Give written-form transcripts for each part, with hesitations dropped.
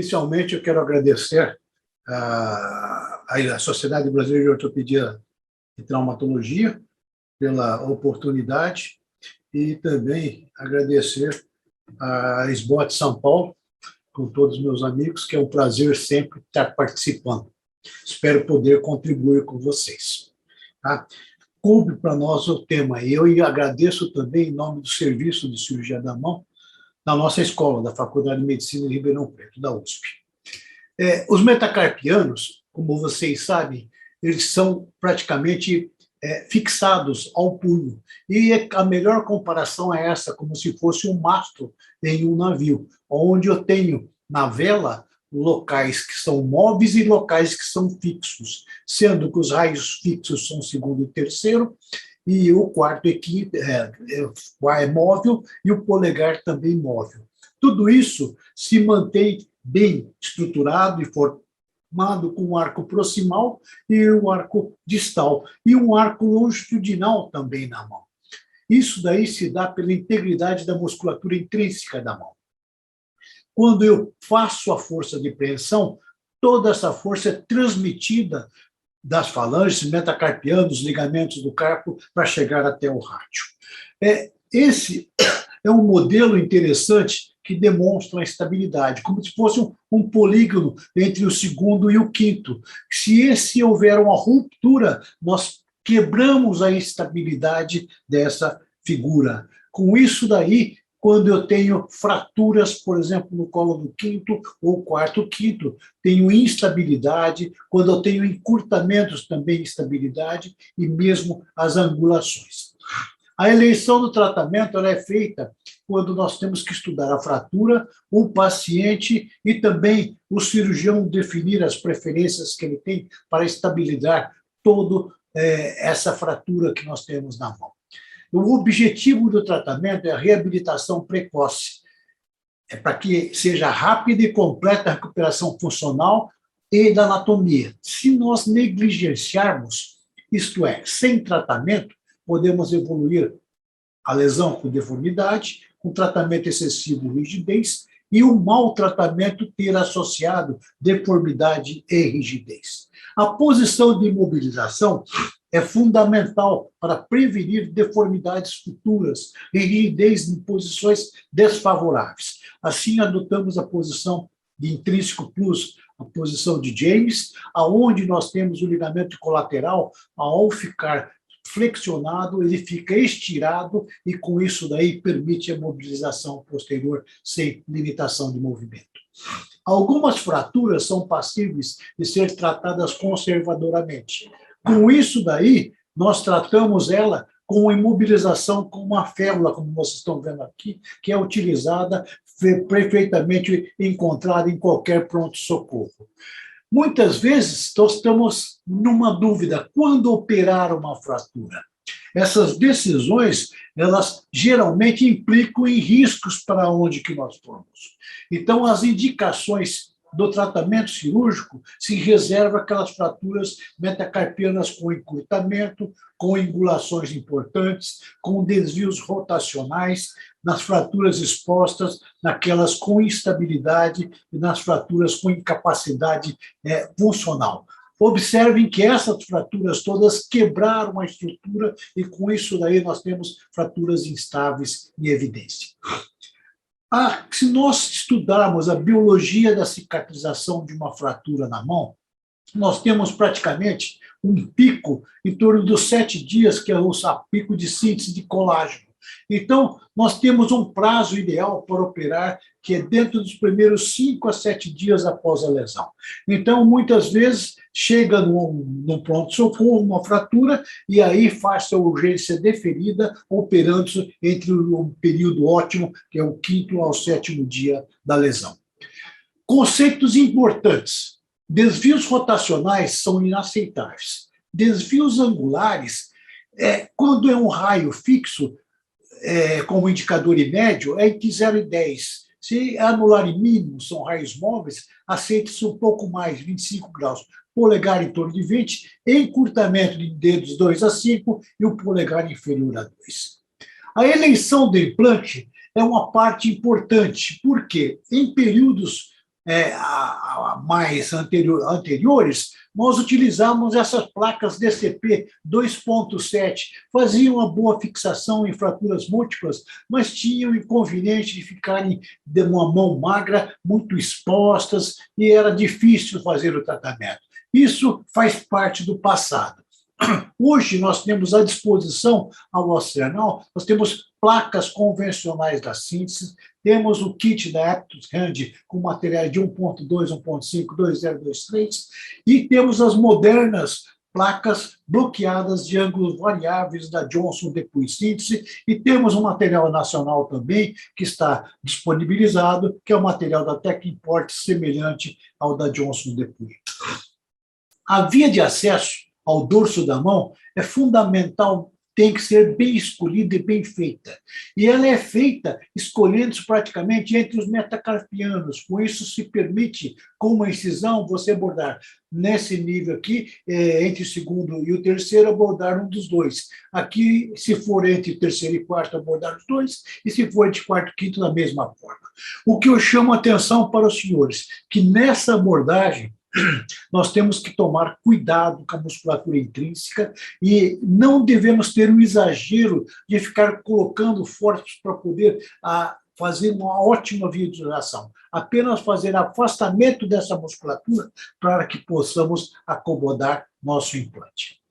Inicialmente, eu quero agradecer à Sociedade Brasileira de Ortopedia e Traumatologia pela oportunidade e também agradecer à SBOT São Paulo, com todos os meus amigos, que é um prazer sempre estar participando. Espero poder contribuir com vocês. Tá? Coube para nós o tema, e eu agradeço também em nome do Serviço de Cirurgia da Mão, da nossa escola, da Faculdade de Medicina de Ribeirão Preto, da USP. Os metacarpianos, como vocês sabem, eles são praticamente fixados ao punho. E a melhor comparação é essa, como se fosse um mastro em um navio, onde eu tenho na vela locais que são móveis e locais que são fixos, sendo que os raios fixos são segundo e terceiro, e o quarto aqui é móvel e o polegar também móvel. Tudo isso se mantém bem estruturado e formado com um arco proximal e um arco distal, e um arco longitudinal também na mão. Isso daí se dá pela integridade da musculatura intrínseca da mão. Quando eu faço a força de preensão, toda essa força é transmitida das falanges, metacarpianos, ligamentos do carpo, para chegar até o rádio. Esse é um modelo interessante que demonstra a estabilidade, como se fosse um polígono entre o segundo e o quinto. Se houver uma ruptura, nós quebramos a estabilidade dessa figura. Com isso daí, quando eu tenho fraturas, por exemplo, no colo do quinto ou quarto quinto, tenho instabilidade, quando eu tenho encurtamentos também instabilidade, e mesmo as angulações. A eleição do tratamento ela é feita quando nós temos que estudar a fratura, o paciente e também o cirurgião definir as preferências que ele tem para estabilizar toda essa fratura que nós temos na mão. O objetivo do tratamento é a reabilitação precoce, para que seja rápida e completa a recuperação funcional e da anatomia. Se nós negligenciarmos, isto é, sem tratamento, podemos evoluir a lesão com deformidade, com tratamento excessivo rigidez, e o mau tratamento ter associado deformidade e rigidez. A posição de imobilização é fundamental para prevenir deformidades futuras e rigidez em posições desfavoráveis. Assim, adotamos a posição de intrínseco plus, a posição de James, aonde nós temos o ligamento colateral, ao ficar flexionado, ele fica estirado e, com isso daí, permite a mobilização posterior sem limitação de movimento. Algumas fraturas são passíveis de ser tratadas conservadoramente. Com isso daí, nós tratamos ela com a imobilização com uma férula, como vocês estão vendo aqui, que é utilizada, perfeitamente encontrada em qualquer pronto-socorro. Muitas vezes, nós estamos numa dúvida, quando operar uma fratura? Essas decisões, elas geralmente implicam em riscos para onde que nós formos. Então, as indicações do tratamento cirúrgico se reserva aquelas fraturas metacarpianas com encurtamento, com angulações importantes, com desvios rotacionais, nas fraturas expostas, naquelas com instabilidade e nas fraturas com incapacidade funcional. Observem que essas fraturas todas quebraram a estrutura e, com isso daí, nós temos fraturas instáveis em evidência. Se nós estudarmos a biologia da cicatrização de uma fratura na mão, nós temos praticamente um pico em torno dos 7 dias, que é o pico de síntese de colágeno. Então, nós temos um prazo ideal para operar, que é dentro dos primeiros 5 a 7 dias após a lesão. Então, muitas vezes, chega no pronto-socorro uma fratura, e aí faz a urgência deferida, operando-se entre um período ótimo, que é o 5º ao 7º dia da lesão. Conceitos importantes. Desvios rotacionais são inaceitáveis. Desvios angulares, quando é um raio fixo, como indicador e médio, é entre 0 e 10. Se anular e mínimo são raios móveis, aceita-se um pouco mais, 25 graus. Polegar em torno de 20, encurtamento de dedos 2 a 5 e o polegar inferior a 2. A eleição do implante é uma parte importante, porque em períodos mais anteriores, nós utilizamos essas placas DCP 2.7, faziam uma boa fixação em fraturas múltiplas, mas tinham o inconveniente de ficarem de uma mão magra, muito expostas, e era difícil fazer o tratamento. Isso faz parte do passado. Hoje, nós temos à disposição ao arsenal, nós temos placas convencionais da síntese, temos o kit da Aptus Hand com materiais de 1.2, 1.5, 2023, e temos as modernas placas bloqueadas de ângulos variáveis da Johnson Depuis Síntese, e temos um material nacional também que está disponibilizado, que é o material da Tecnimport, semelhante ao da Johnson Depuis. A via de acesso ao dorso da mão é fundamental, tem que ser bem escolhida e bem feita. E ela é feita escolhendo-se praticamente entre os metacarpianos. Com isso, se permite, com uma incisão, você abordar nesse nível aqui, entre o segundo e o terceiro, abordar um dos dois. Aqui, se for entre o terceiro e quarto, abordar os dois, e se for de quarto e quinto, da mesma forma. O que eu chamo a atenção para os senhores, que nessa abordagem, nós temos que tomar cuidado com a musculatura intrínseca e não devemos ter um exagero de ficar colocando forças para poder fazer uma ótima visualização. Apenas fazer afastamento dessa musculatura para que possamos acomodar nosso implante.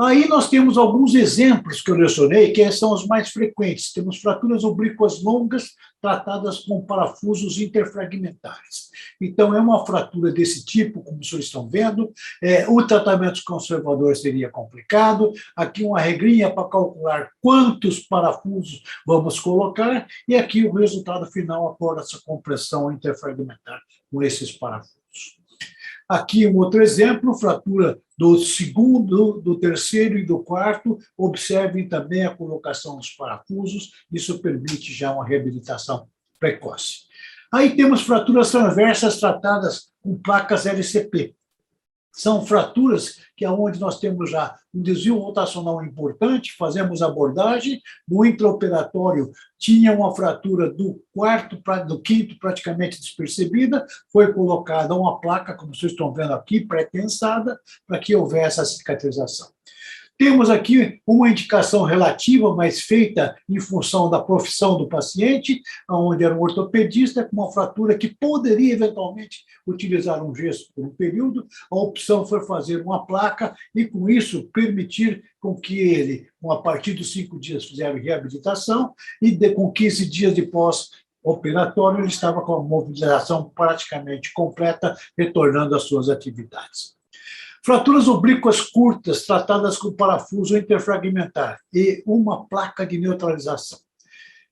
Aí nós temos alguns exemplos que eu lecionei, que são os mais frequentes. Temos fraturas oblíquas longas tratadas com parafusos interfragmentares. Então, é uma fratura desse tipo, como vocês estão vendo. O tratamento conservador seria complicado. Aqui uma regrinha para calcular quantos parafusos vamos colocar, e aqui o resultado final após essa compressão interfragmentar com esses parafusos. Aqui um outro exemplo, fratura do segundo, do terceiro e do quarto. Observem também a colocação dos parafusos, isso permite já uma reabilitação precoce. Aí temos fraturas transversas tratadas com placas LCP. São fraturas que é onde nós temos já um desvio rotacional importante, fazemos abordagem. No intraoperatório tinha uma fratura do quinto praticamente despercebida, foi colocada uma placa, como vocês estão vendo aqui, pré-tensada, para que houvesse a cicatrização. Temos aqui uma indicação relativa, mas feita em função da profissão do paciente, onde era um ortopedista com uma fratura que poderia eventualmente utilizar um gesso por um período. A opção foi fazer uma placa e, com isso, permitir com que ele, a partir dos 5 dias, fizesse reabilitação e, com 15 dias de pós-operatório, ele estava com a mobilização praticamente completa, retornando às suas atividades. Fraturas oblíquas curtas, tratadas com parafuso interfragmentar e uma placa de neutralização.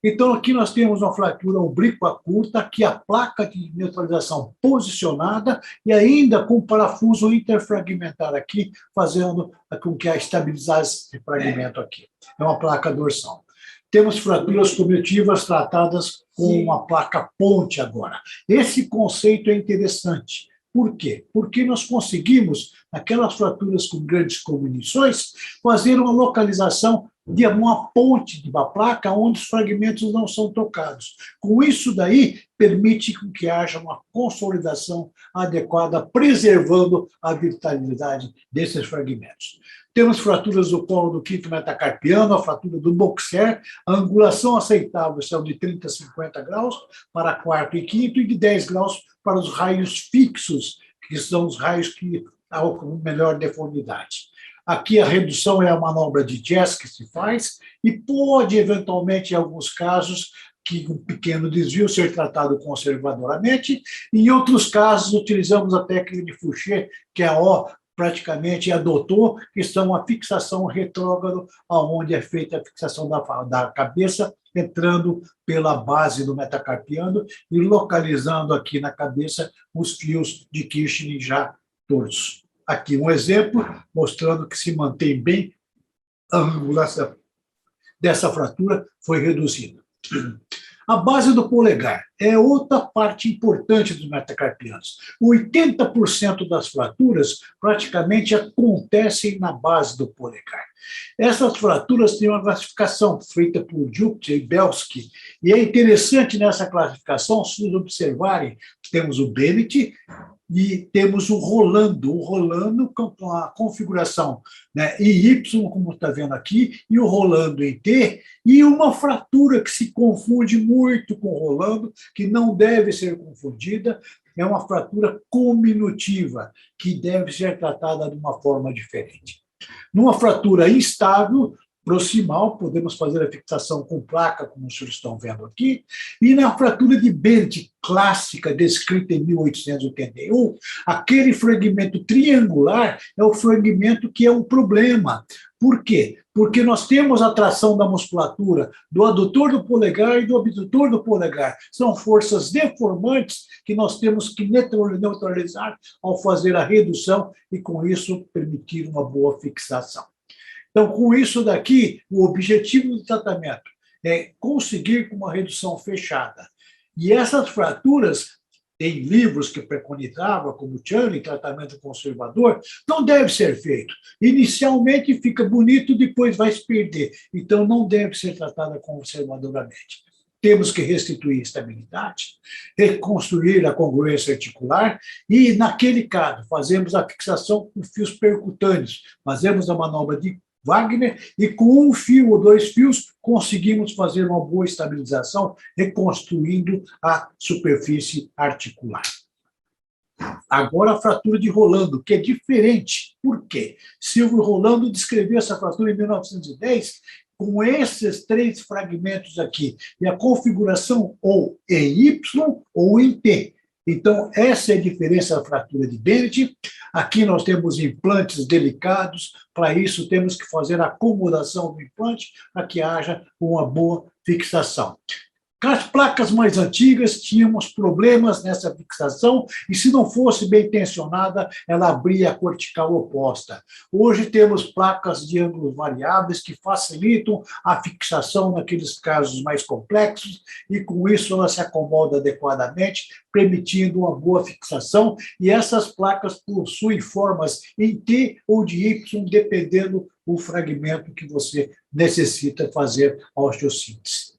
Então, aqui nós temos uma fratura oblíqua curta, que a placa de neutralização posicionada e ainda com parafuso interfragmentar aqui, fazendo com que a estabilizasse esse fragmento aqui. É uma placa dorsal. Temos fraturas comitivas tratadas com uma placa ponte agora. Esse conceito é interessante. Por quê? Porque nós conseguimos, naquelas fraturas com grandes comunições, fazer uma localização de uma ponte de uma placa onde os fragmentos não são tocados. Com isso daí, permite que haja uma consolidação adequada, preservando a vitalidade desses fragmentos. Temos fraturas do colo do quinto metacarpiano, a fratura do boxer, a angulação aceitável são de 30 a 50 graus para quarto e quinto e de 10 graus para os raios fixos, que são os raios que há melhor deformidade. Aqui a redução é a manobra de Jess que se faz e pode, eventualmente, em alguns casos, que um pequeno desvio ser tratado conservadoramente. Em outros casos, utilizamos a técnica de Fouché, que a O praticamente adotou, que são a fixação retrógrado, onde é feita a fixação da cabeça, entrando pela base do metacarpiano e localizando aqui na cabeça os fios de Kirchner já tortos. Aqui um exemplo, mostrando que se mantém bem a angulação dessa fratura, foi reduzida. A base do polegar é outra parte importante dos metacarpianos. 80% das fraturas praticamente acontecem na base do polegar. Essas fraturas têm uma classificação feita por Jupiter e Belsky, e é interessante nessa classificação, se vocês observarem, temos o Bennett e temos o Rolando com a configuração, né, em Y, como está vendo aqui, e o Rolando em T, e uma fratura que se confunde muito com o Rolando, que não deve ser confundida, é uma fratura cominutiva, que deve ser tratada de uma forma diferente. Numa fratura instável, proximal, podemos fazer a fixação com placa, como os senhores estão vendo aqui, e na fratura de Bennett clássica, descrita em 1881, aquele fragmento triangular é o fragmento que é o problema. Por quê? Porque nós temos a tração da musculatura do adutor do polegar e do abdutor do polegar. São forças deformantes que nós temos que neutralizar ao fazer a redução e, com isso, permitir uma boa fixação. Então, com isso daqui, o objetivo do tratamento é conseguir com uma redução fechada. E essas fraturas, tem livros que preconizavam, como Channing, tratamento conservador, não deve ser feito. Inicialmente fica bonito, depois vai se perder. Então, não deve ser tratada conservadoramente. Temos que restituir a estabilidade, reconstruir a congruência articular e, naquele caso, fazemos a fixação com fios percutâneos, fazemos a manobra de Wagner, e com um fio ou dois fios conseguimos fazer uma boa estabilização, reconstruindo a superfície articular. Agora a fratura de Rolando, que é diferente. Por quê? Silvio Rolando descreveu essa fratura em 1910 com esses três fragmentos aqui, e a configuração ou em Y ou em T. Então, essa é a diferença da fratura de Bennett. Aqui nós temos implantes delicados, para isso temos que fazer a acomodação do implante para que haja uma boa fixação. Com as placas mais antigas, tínhamos problemas nessa fixação, e se não fosse bem tensionada, ela abria a cortical oposta. Hoje temos placas de ângulos variáveis que facilitam a fixação naqueles casos mais complexos, e com isso ela se acomoda adequadamente, permitindo uma boa fixação, e essas placas possuem formas em T ou de Y, dependendo do fragmento que você necessita fazer a osteossíntese.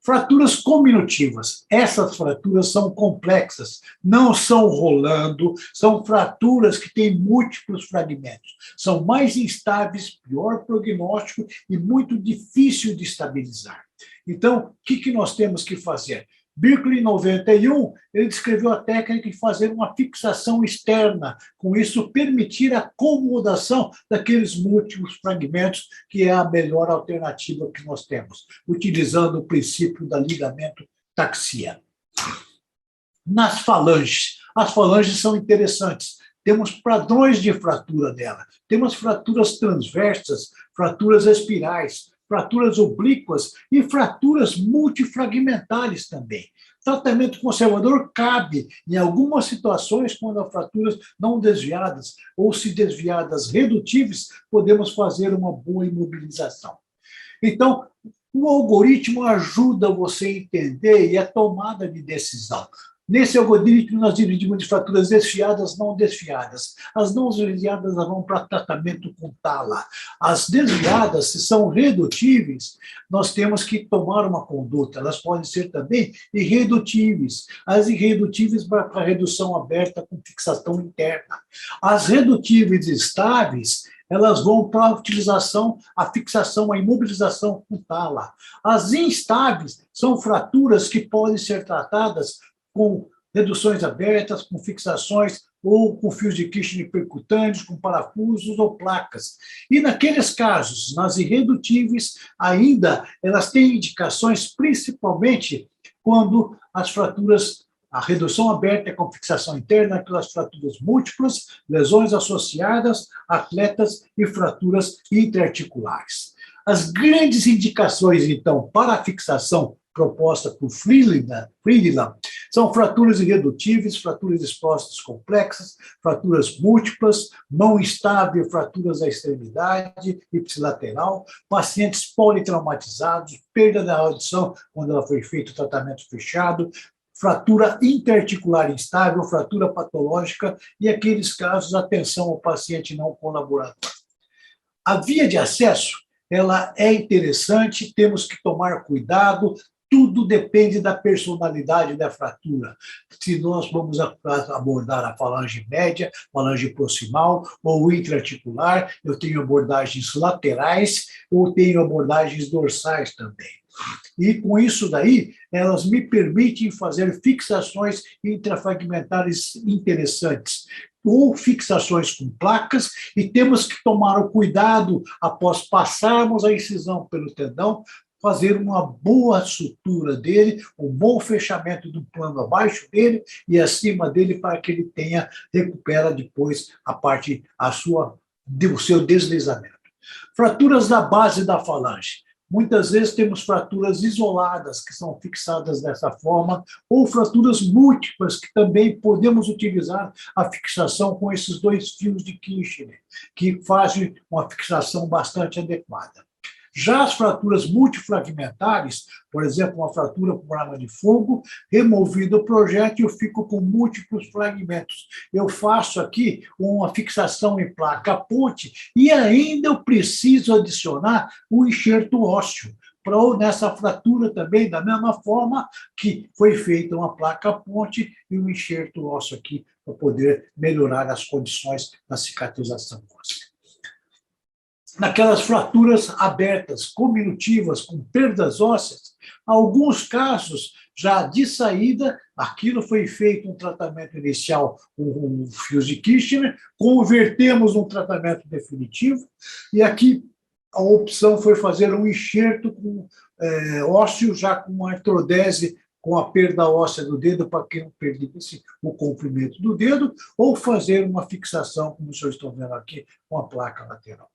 Fraturas cominutivas. Essas fraturas são complexas, não são rolando, são fraturas que têm múltiplos fragmentos. São mais instáveis, pior prognóstico e muito difícil de estabilizar. Então, o que nós temos que fazer? Berkeley, em 91, ele descreveu a técnica de fazer uma fixação externa, com isso permitir a acomodação daqueles múltiplos fragmentos, que é a melhor alternativa que nós temos, utilizando o princípio da ligamento-taxia. Nas falanges, as falanges são interessantes. Temos padrões de fratura dela. Temos fraturas transversas, fraturas espirais, fraturas oblíquas e fraturas multifragmentares também. Tratamento conservador cabe em algumas situações quando as fraturas não desviadas ou se desviadas redutíveis, podemos fazer uma boa imobilização. Então, o algoritmo ajuda você a entender e a tomada de decisão. Nesse algoritmo, nós dividimos de fraturas desviadas, não desviadas. As não desviadas vão para tratamento com tala. As desviadas, se são redutíveis, nós temos que tomar uma conduta. Elas podem ser também irredutíveis. As irredutíveis para redução aberta com fixação interna. As redutíveis estáveis, elas vão para a utilização, a fixação, a imobilização com tala. As instáveis são fraturas que podem ser tratadas com reduções abertas, com fixações ou com fios de Kirchner percutâneos, com parafusos ou placas. E naqueles casos, nas irredutíveis, ainda elas têm indicações principalmente quando as fraturas, a redução aberta é com fixação interna, aquelas fraturas múltiplas, lesões associadas, atletas e fraturas interarticulares. As grandes indicações, então, para a fixação proposta por Friedland são fraturas irredutíveis, fraturas expostas complexas, fraturas múltiplas, mão instável, fraturas da extremidade ipsilateral, pacientes politraumatizados, perda da audição quando ela foi feito o tratamento fechado, fratura interarticular instável, fratura patológica e aqueles casos, atenção ao paciente não colaborador. A via de acesso, ela é interessante, temos que tomar cuidado. tudo depende da personalidade da fratura. Se nós vamos abordar a falange média, falange proximal ou intraarticular, eu tenho abordagens laterais ou tenho abordagens dorsais também. E com isso daí, elas me permitem fazer fixações intrafragmentares interessantes, ou fixações com placas, e temos que tomar o cuidado, após passarmos a incisão pelo tendão, fazer uma boa sutura dele, um bom fechamento do plano abaixo dele e acima dele, para que ele recupera depois o seu deslizamento. Fraturas da base da falange. Muitas vezes temos fraturas isoladas, que são fixadas dessa forma, ou fraturas múltiplas, que também podemos utilizar a fixação com esses 2 fios de Kirchner, que fazem uma fixação bastante adequada. Já as fraturas multifragmentares, por exemplo, uma fratura por arma de fogo, removido o projétil, eu fico com múltiplos fragmentos. Eu faço aqui uma fixação em placa-ponte e ainda eu preciso adicionar um enxerto ósseo, nessa fratura também, da mesma forma que foi feita uma placa-ponte e um enxerto ósseo aqui, para poder melhorar as condições da cicatrização óssea. Naquelas fraturas abertas, cominutivas, com perdas ósseas, alguns casos, já de saída, aquilo foi feito um tratamento inicial, um fios de Kirchner, convertemos num tratamento definitivo, e aqui a opção foi fazer um enxerto ósseo, já com uma artrodese, com a perda óssea do dedo, para que não perdesse o comprimento do dedo, ou fazer uma fixação, como vocês estão vendo aqui, com a placa lateral.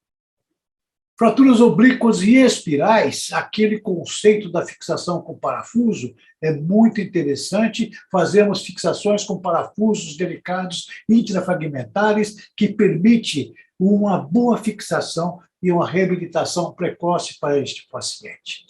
Fraturas oblíquas e espirais, aquele conceito da fixação com parafuso é muito interessante. Fazemos fixações com parafusos delicados intrafragmentares, que permite uma boa fixação e uma reabilitação precoce para este paciente.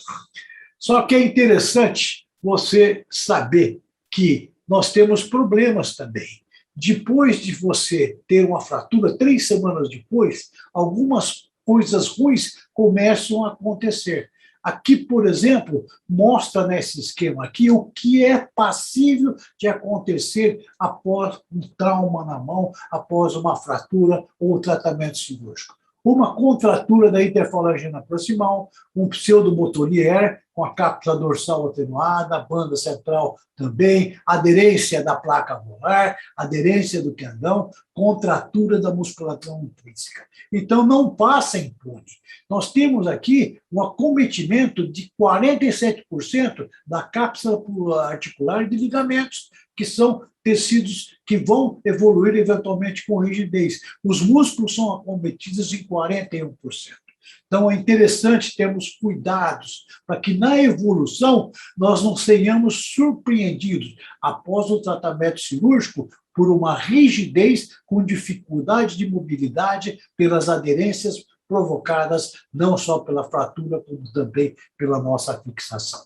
Só que é interessante você saber que nós temos problemas também. Depois de você ter uma fratura, 3 semanas depois, algumas coisas ruins começam a acontecer. Aqui, por exemplo, mostra nesse esquema aqui o que é passível de acontecer após um trauma na mão, após uma fratura ou tratamento cirúrgico. Uma contratura da interfalangina proximal, um pseudomotolier com a cápsula dorsal atenuada, a banda central também, aderência da placa molar, aderência do tendão, contratura da musculatura intrínseca. Então, não passa impune. Nós temos aqui um acometimento de 47% da cápsula articular de ligamentos, que são tecidos que vão evoluir eventualmente com rigidez. Os músculos são acometidos em 41%. Então, é interessante termos cuidados para que, na evolução, nós não sejamos surpreendidos após o tratamento cirúrgico por uma rigidez com dificuldade de mobilidade pelas aderências provocadas não só pela fratura, como também pela nossa fixação.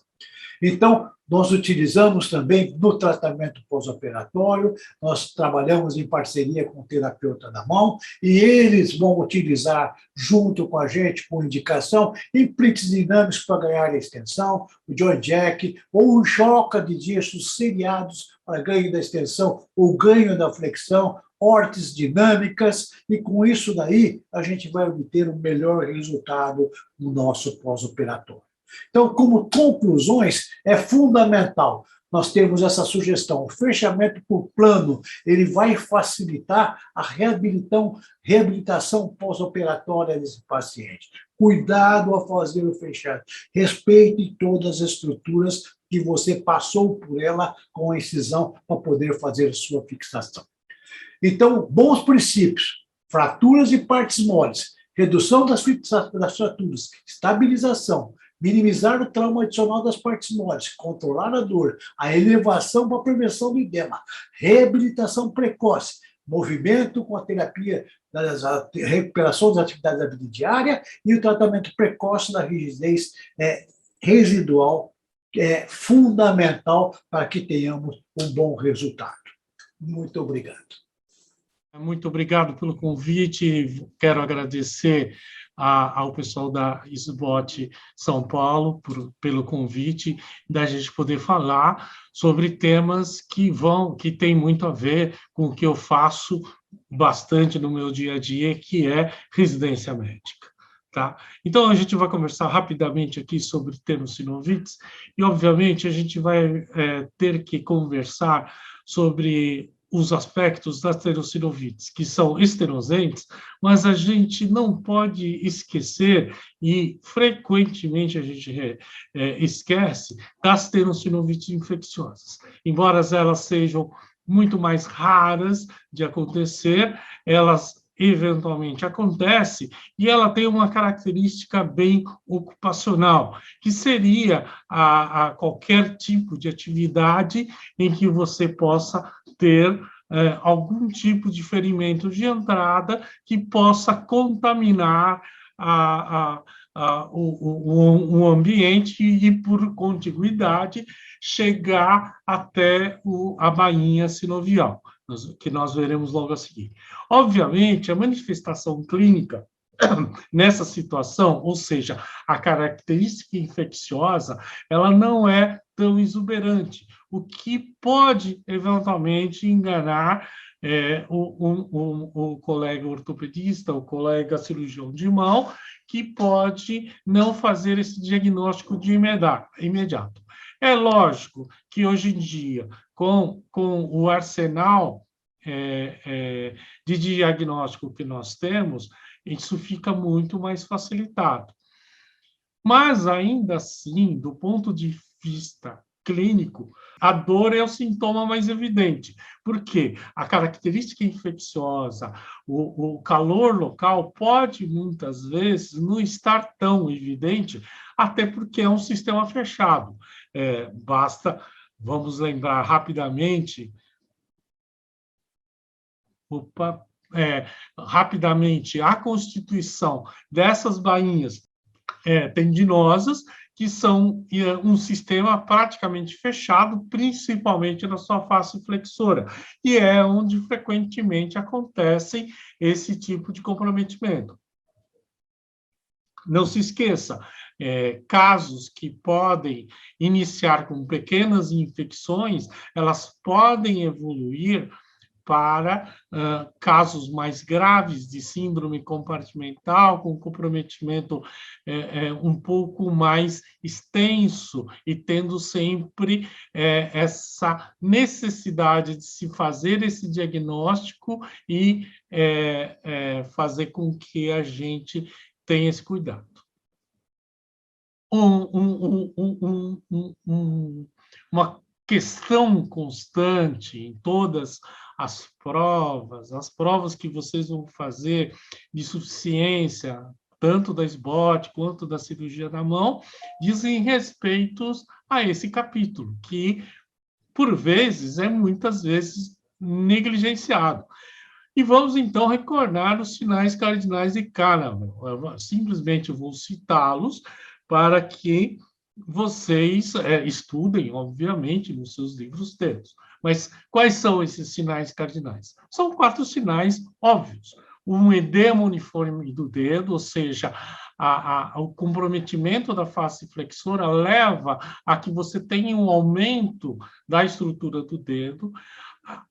Então, nós utilizamos também no tratamento pós-operatório, nós trabalhamos em parceria com o terapeuta da mão, e eles vão utilizar, junto com a gente, com indicação, implantes dinâmicos para ganhar a extensão, o joint jack, ou o joca de discos seriados para ganho da extensão, ou ganho da flexão, órteses dinâmicas, e com isso daí a gente vai obter um melhor resultado no nosso pós-operatório. Então, como conclusões, é fundamental nós temos essa sugestão. O fechamento por plano, ele vai facilitar a reabilitação pós-operatória desse paciente. Cuidado ao fazer o fechamento. Respeite todas as estruturas que você passou por ela com a incisão para poder fazer a sua fixação. Então, bons princípios: fraturas e partes moles, redução das fraturas, estabilização, minimizar o trauma adicional das partes moles, controlar a dor, a elevação para a prevenção do edema, reabilitação precoce, movimento com a terapia, a recuperação das atividades da vida diária e o tratamento precoce da rigidez residual, é fundamental para que tenhamos um bom resultado. Muito obrigado. Muito obrigado pelo convite. Quero agradecer ao pessoal da SBOT São Paulo pelo convite, da gente poder falar sobre temas que têm muito a ver com o que eu faço bastante no meu dia a dia, que é residência médica. Tá? Então, a gente vai conversar rapidamente aqui sobre tenossinovites e, obviamente, a gente vai ter que conversar sobre os aspectos das tenossinovites, que são esterosentes, mas a gente não pode esquecer, e frequentemente a gente esquece, das tenossinovites infecciosas. Embora elas sejam muito mais raras de acontecer, elas eventualmente acontece, e ela tem uma característica bem ocupacional, que seria a qualquer tipo de atividade em que você possa ter algum tipo de ferimento de entrada que possa contaminar o ambiente e, por contiguidade, chegar até a bainha sinovial, que nós veremos logo a seguir. Obviamente, a manifestação clínica nessa situação, ou seja, a característica infecciosa, ela não é tão exuberante, o que pode, eventualmente, enganar o colega ortopedista, o colega cirurgião de mão, que pode não fazer esse diagnóstico de imediato. É lógico que, hoje em dia, com o arsenal de diagnóstico que nós temos, isso fica muito mais facilitado. Mas, ainda assim, do ponto de vista clínico, a dor é o sintoma mais evidente, porque a característica infecciosa, o calor local pode, muitas vezes, não estar tão evidente, até porque é um sistema fechado. Vamos lembrar rapidamente, rapidamente, a constituição dessas bainhas tendinosas, que são um sistema praticamente fechado, principalmente na sua face flexora, e é onde frequentemente acontecem esse tipo de comprometimento. Não se esqueça, casos que podem iniciar com pequenas infecções, elas podem evoluir para casos mais graves de síndrome compartimental, com comprometimento um pouco mais extenso, e tendo sempre essa necessidade de se fazer esse diagnóstico e fazer com que a gente tenha esse cuidado. Uma questão constante em todas as provas que vocês vão fazer de suficiência, tanto da SBOT quanto da cirurgia da mão, dizem respeito a esse capítulo, que, por vezes, muitas vezes negligenciado. E vamos, então, recordar os sinais cardinais de Kahneman. Simplesmente eu vou citá-los para que vocês estudem, obviamente, nos seus livros textos. Mas quais são esses sinais cardinais? São 4 sinais óbvios. Um edema uniforme do dedo, ou seja, o comprometimento da face flexora leva a que você tenha um aumento da estrutura do dedo.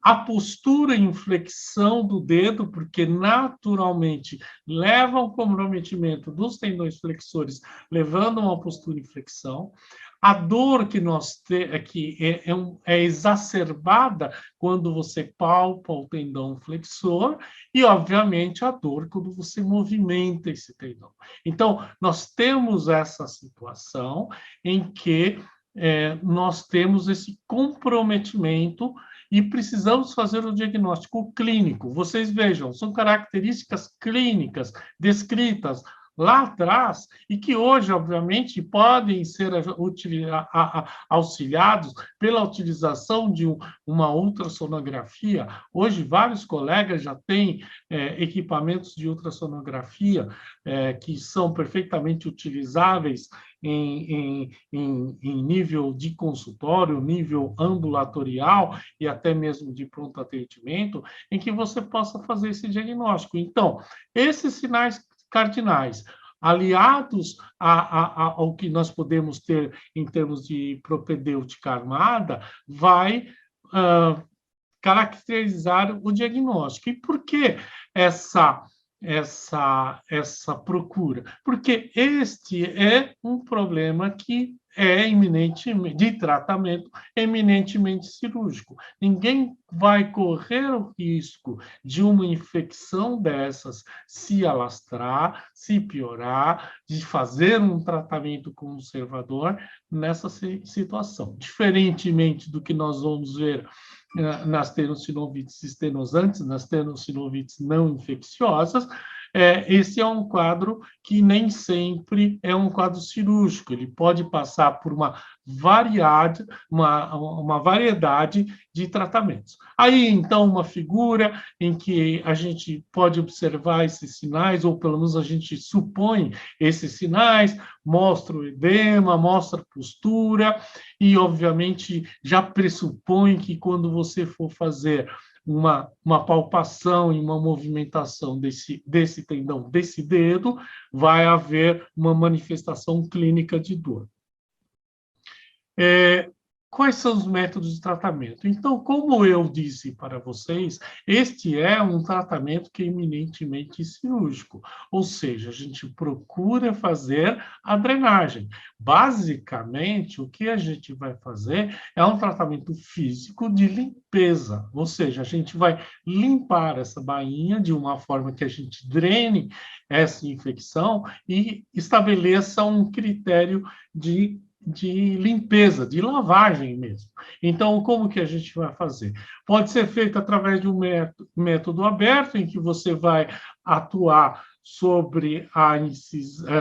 A postura em flexão do dedo, porque naturalmente leva ao comprometimento dos tendões flexores, levando a uma postura em flexão. A dor que nós temos é exacerbada quando você palpa o tendão flexor e, obviamente, a dor quando você movimenta esse tendão. Então, nós temos essa situação em que nós temos esse comprometimento e precisamos fazer o diagnóstico clínico. Vocês vejam, são características clínicas descritas lá atrás e que hoje, obviamente, podem ser auxiliados pela utilização de uma ultrassonografia. Hoje, vários colegas já têm equipamentos de ultrassonografia que são perfeitamente utilizáveis em nível de consultório, nível ambulatorial e até mesmo de pronto atendimento, em que você possa fazer esse diagnóstico. Então, esses sinais cardinais, aliados ao que nós podemos ter em termos de propedêutica armada, vai caracterizar o diagnóstico. E por que essa procura? Porque este é um problema que é eminentemente de tratamento eminentemente cirúrgico. Ninguém vai correr o risco de uma infecção dessas se alastrar, se piorar, de fazer um tratamento conservador nessa situação. Diferentemente do que nós vamos ver nas tenossinovites estenosantes, nas tenossinovites não infecciosas, esse é um quadro que nem sempre é um quadro cirúrgico, ele pode passar por uma variedade de tratamentos. Aí, então, uma figura em que a gente pode observar esses sinais, ou pelo menos a gente supõe esses sinais, mostra o edema, mostra a postura, e, obviamente, já pressupõe que quando você for fazer uma palpação e uma movimentação desse tendão, desse dedo, vai haver uma manifestação clínica de dor. Quais são os métodos de tratamento? Então, como eu disse para vocês, este é um tratamento que é eminentemente cirúrgico, ou seja, a gente procura fazer a drenagem. Basicamente, o que a gente vai fazer é um tratamento físico de limpeza, ou seja, a gente vai limpar essa bainha de uma forma que a gente drene essa infecção e estabeleça um critério de limpeza, de lavagem mesmo. Então, como que a gente vai fazer? Pode ser feito através de um método aberto, em que você vai atuar sobre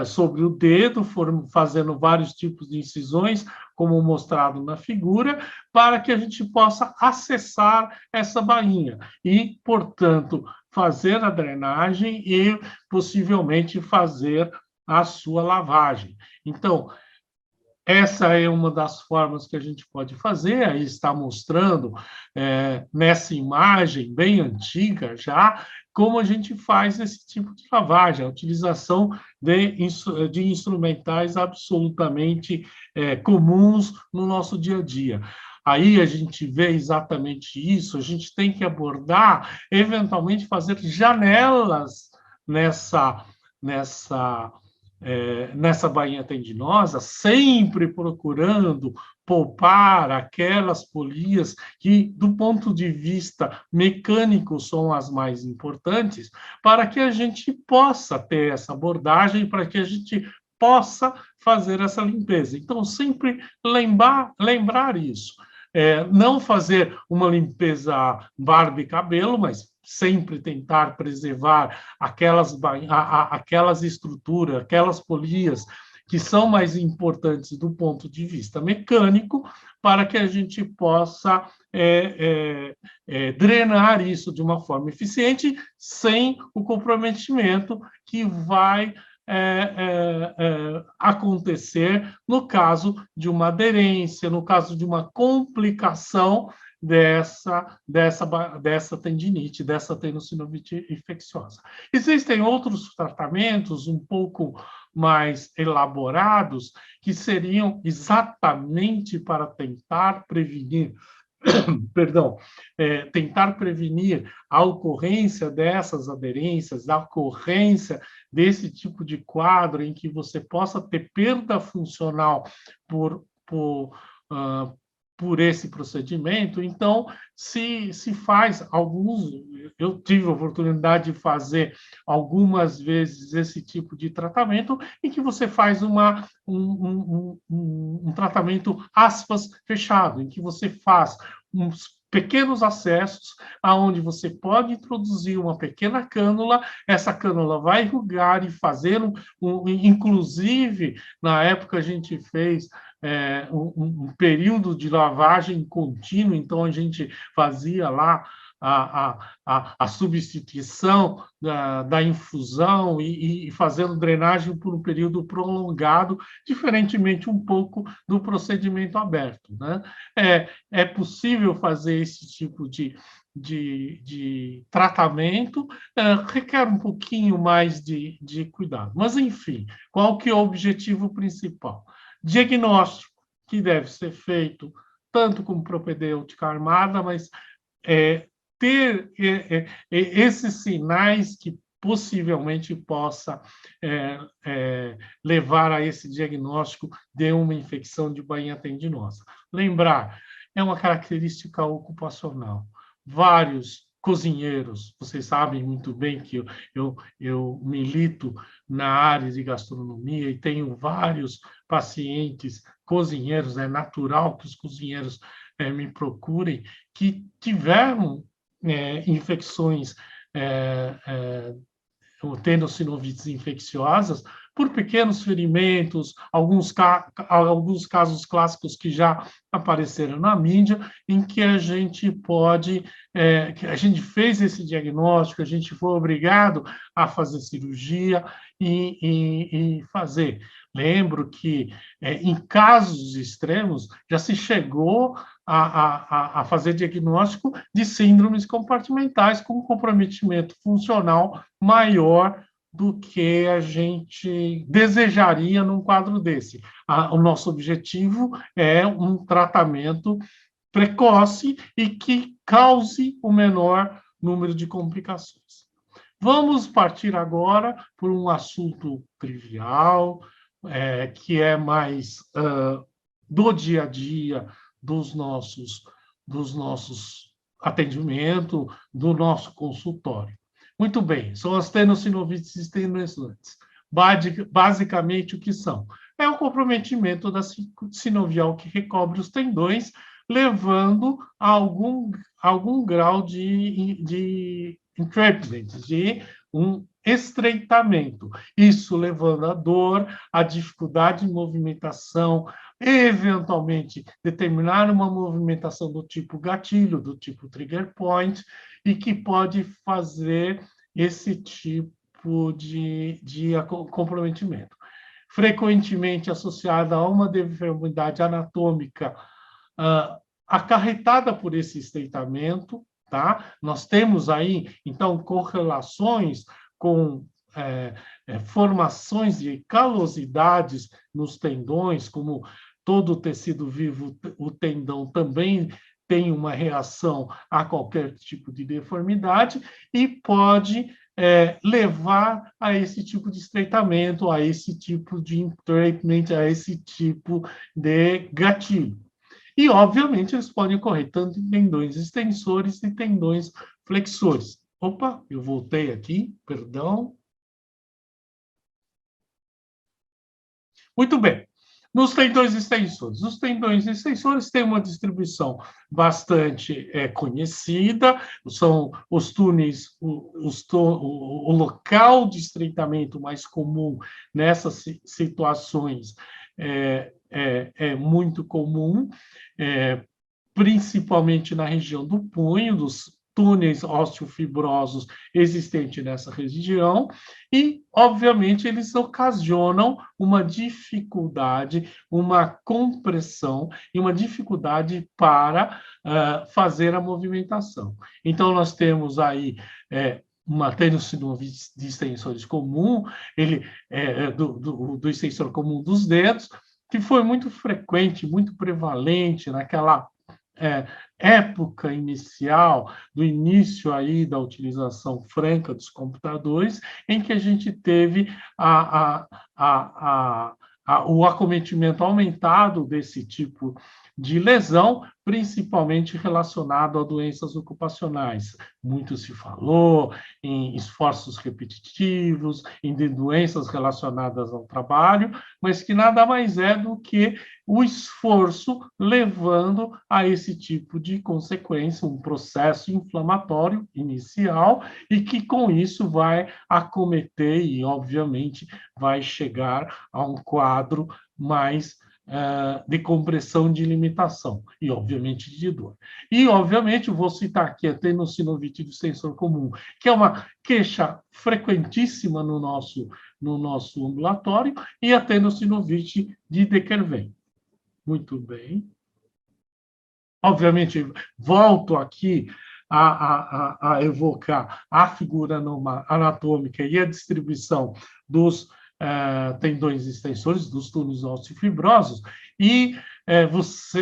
sobre o dedo, fazendo vários tipos de incisões, como mostrado na figura, para que a gente possa acessar essa bainha e, portanto, fazer a drenagem e, possivelmente, fazer a sua lavagem. Então, essa é uma das formas que a gente pode fazer, aí está mostrando nessa imagem bem antiga já, como a gente faz esse tipo de lavagem, a utilização de instrumentais absolutamente comuns no nosso dia a dia. Aí a gente vê exatamente isso, a gente tem que abordar, eventualmente fazer janelas nessa bainha tendinosa, sempre procurando poupar aquelas polias que, do ponto de vista mecânico, são as mais importantes, para que a gente possa ter essa abordagem, para que a gente possa fazer essa limpeza. Então, sempre lembrar isso. Não fazer uma limpeza barba e cabelo, mas sempre tentar preservar aquelas estruturas, aquelas polias que são mais importantes do ponto de vista mecânico, para que a gente possa drenar isso de uma forma eficiente, sem o comprometimento que vai acontecer no caso de uma aderência, no caso de uma complicação dessa tendinite, dessa tenossinovite infecciosa. Existem outros tratamentos um pouco mais elaborados que seriam exatamente para tentar prevenir tentar prevenir a ocorrência dessas aderências, a ocorrência desse tipo de quadro em que você possa ter perda funcional por esse procedimento. Então, se faz alguns... Eu tive a oportunidade de fazer algumas vezes esse tipo de tratamento, em que você faz um tratamento, aspas, fechado, em que você faz uns pequenos acessos, aonde você pode introduzir uma pequena cânula, essa cânula vai irrigar e fazer inclusive, na época a gente fez um período de lavagem contínua, então a gente fazia lá a substituição da infusão e fazendo drenagem por um período prolongado, diferentemente um pouco do procedimento aberto, né? É possível fazer esse tipo de de tratamento, requer um pouquinho mais de cuidado. Mas, enfim, qual que é o objetivo principal? Diagnóstico, que deve ser feito tanto com propedêutica armada, mas ter esses sinais que possivelmente possa levar a esse diagnóstico de uma infecção de bainha tendinosa. Lembrar, é uma característica ocupacional. Vários cozinheiros, vocês sabem muito bem que eu milito na área de gastronomia e tenho vários pacientes cozinheiros, é natural que os cozinheiros me procurem, que tiveram infecções tendo sinovites infecciosas por pequenos ferimentos, alguns casos clássicos que já apareceram na mídia, em que a gente que a gente fez esse diagnóstico, a gente foi obrigado a fazer cirurgia e fazer. Lembro que, em casos extremos, já se chegou a fazer diagnóstico de síndromes compartimentais com comprometimento funcional maior do que a gente desejaria num quadro desse. O nosso objetivo é um tratamento precoce e que cause o menor número de complicações. Vamos partir agora por um assunto trivial, que é mais do dia a dia dos nossos atendimentos, do nosso consultório. Muito bem, são as tenossinovites extensoras. Basicamente, o que são? É o comprometimento da sinovial que recobre os tendões, levando a algum grau de entrapment, de um estreitamento. Isso levando a dor, a dificuldade de movimentação, eventualmente determinar uma movimentação do tipo gatilho, do tipo trigger point, e que pode fazer esse tipo de comprometimento. Frequentemente associada a uma deformidade anatômica acarretada por esse estreitamento, tá? Nós temos aí, então, correlações com formações de calosidades nos tendões, como todo o tecido vivo, o tendão também tem uma reação a qualquer tipo de deformidade e pode levar a esse tipo de estreitamento, a esse tipo de entrapment, a esse tipo de gatilho. E, obviamente, eles podem ocorrer tanto em tendões extensores e tendões flexores. Opa, eu voltei aqui, perdão. Muito bem. Nos tendões extensores. Os tendões extensores têm uma distribuição bastante conhecida, são os túneis, o local de estreitamento mais comum nessas situações é muito comum, principalmente na região do punho, dos túneis osteofibrosos existentes nessa região, e, obviamente, eles ocasionam uma dificuldade, uma compressão e uma dificuldade para fazer a movimentação. Então, nós temos aí uma tenossinovite de extensores comum, ele do extensor comum dos dedos, que foi muito frequente, muito prevalente naquela época inicial, do início aí da utilização franca dos computadores, em que a gente teve o acometimento aumentado desse tipo de lesão, principalmente relacionado a doenças ocupacionais. Muito se falou em esforços repetitivos, em doenças relacionadas ao trabalho, mas que nada mais é do que o esforço levando a esse tipo de consequência, um processo inflamatório inicial, e que com isso vai acometer e, obviamente, vai chegar a um quadro mais de compressão de limitação e, obviamente, de dor. E, obviamente, vou citar aqui a tenossinovite do extensor comum, que é uma queixa frequentíssima no nosso ambulatório, e a tenossinovite de De Quervain. Muito bem. Obviamente, volto aqui a evocar a figura anatômica e a distribuição dos tendões extensores, dos túneis osteofibrosos, e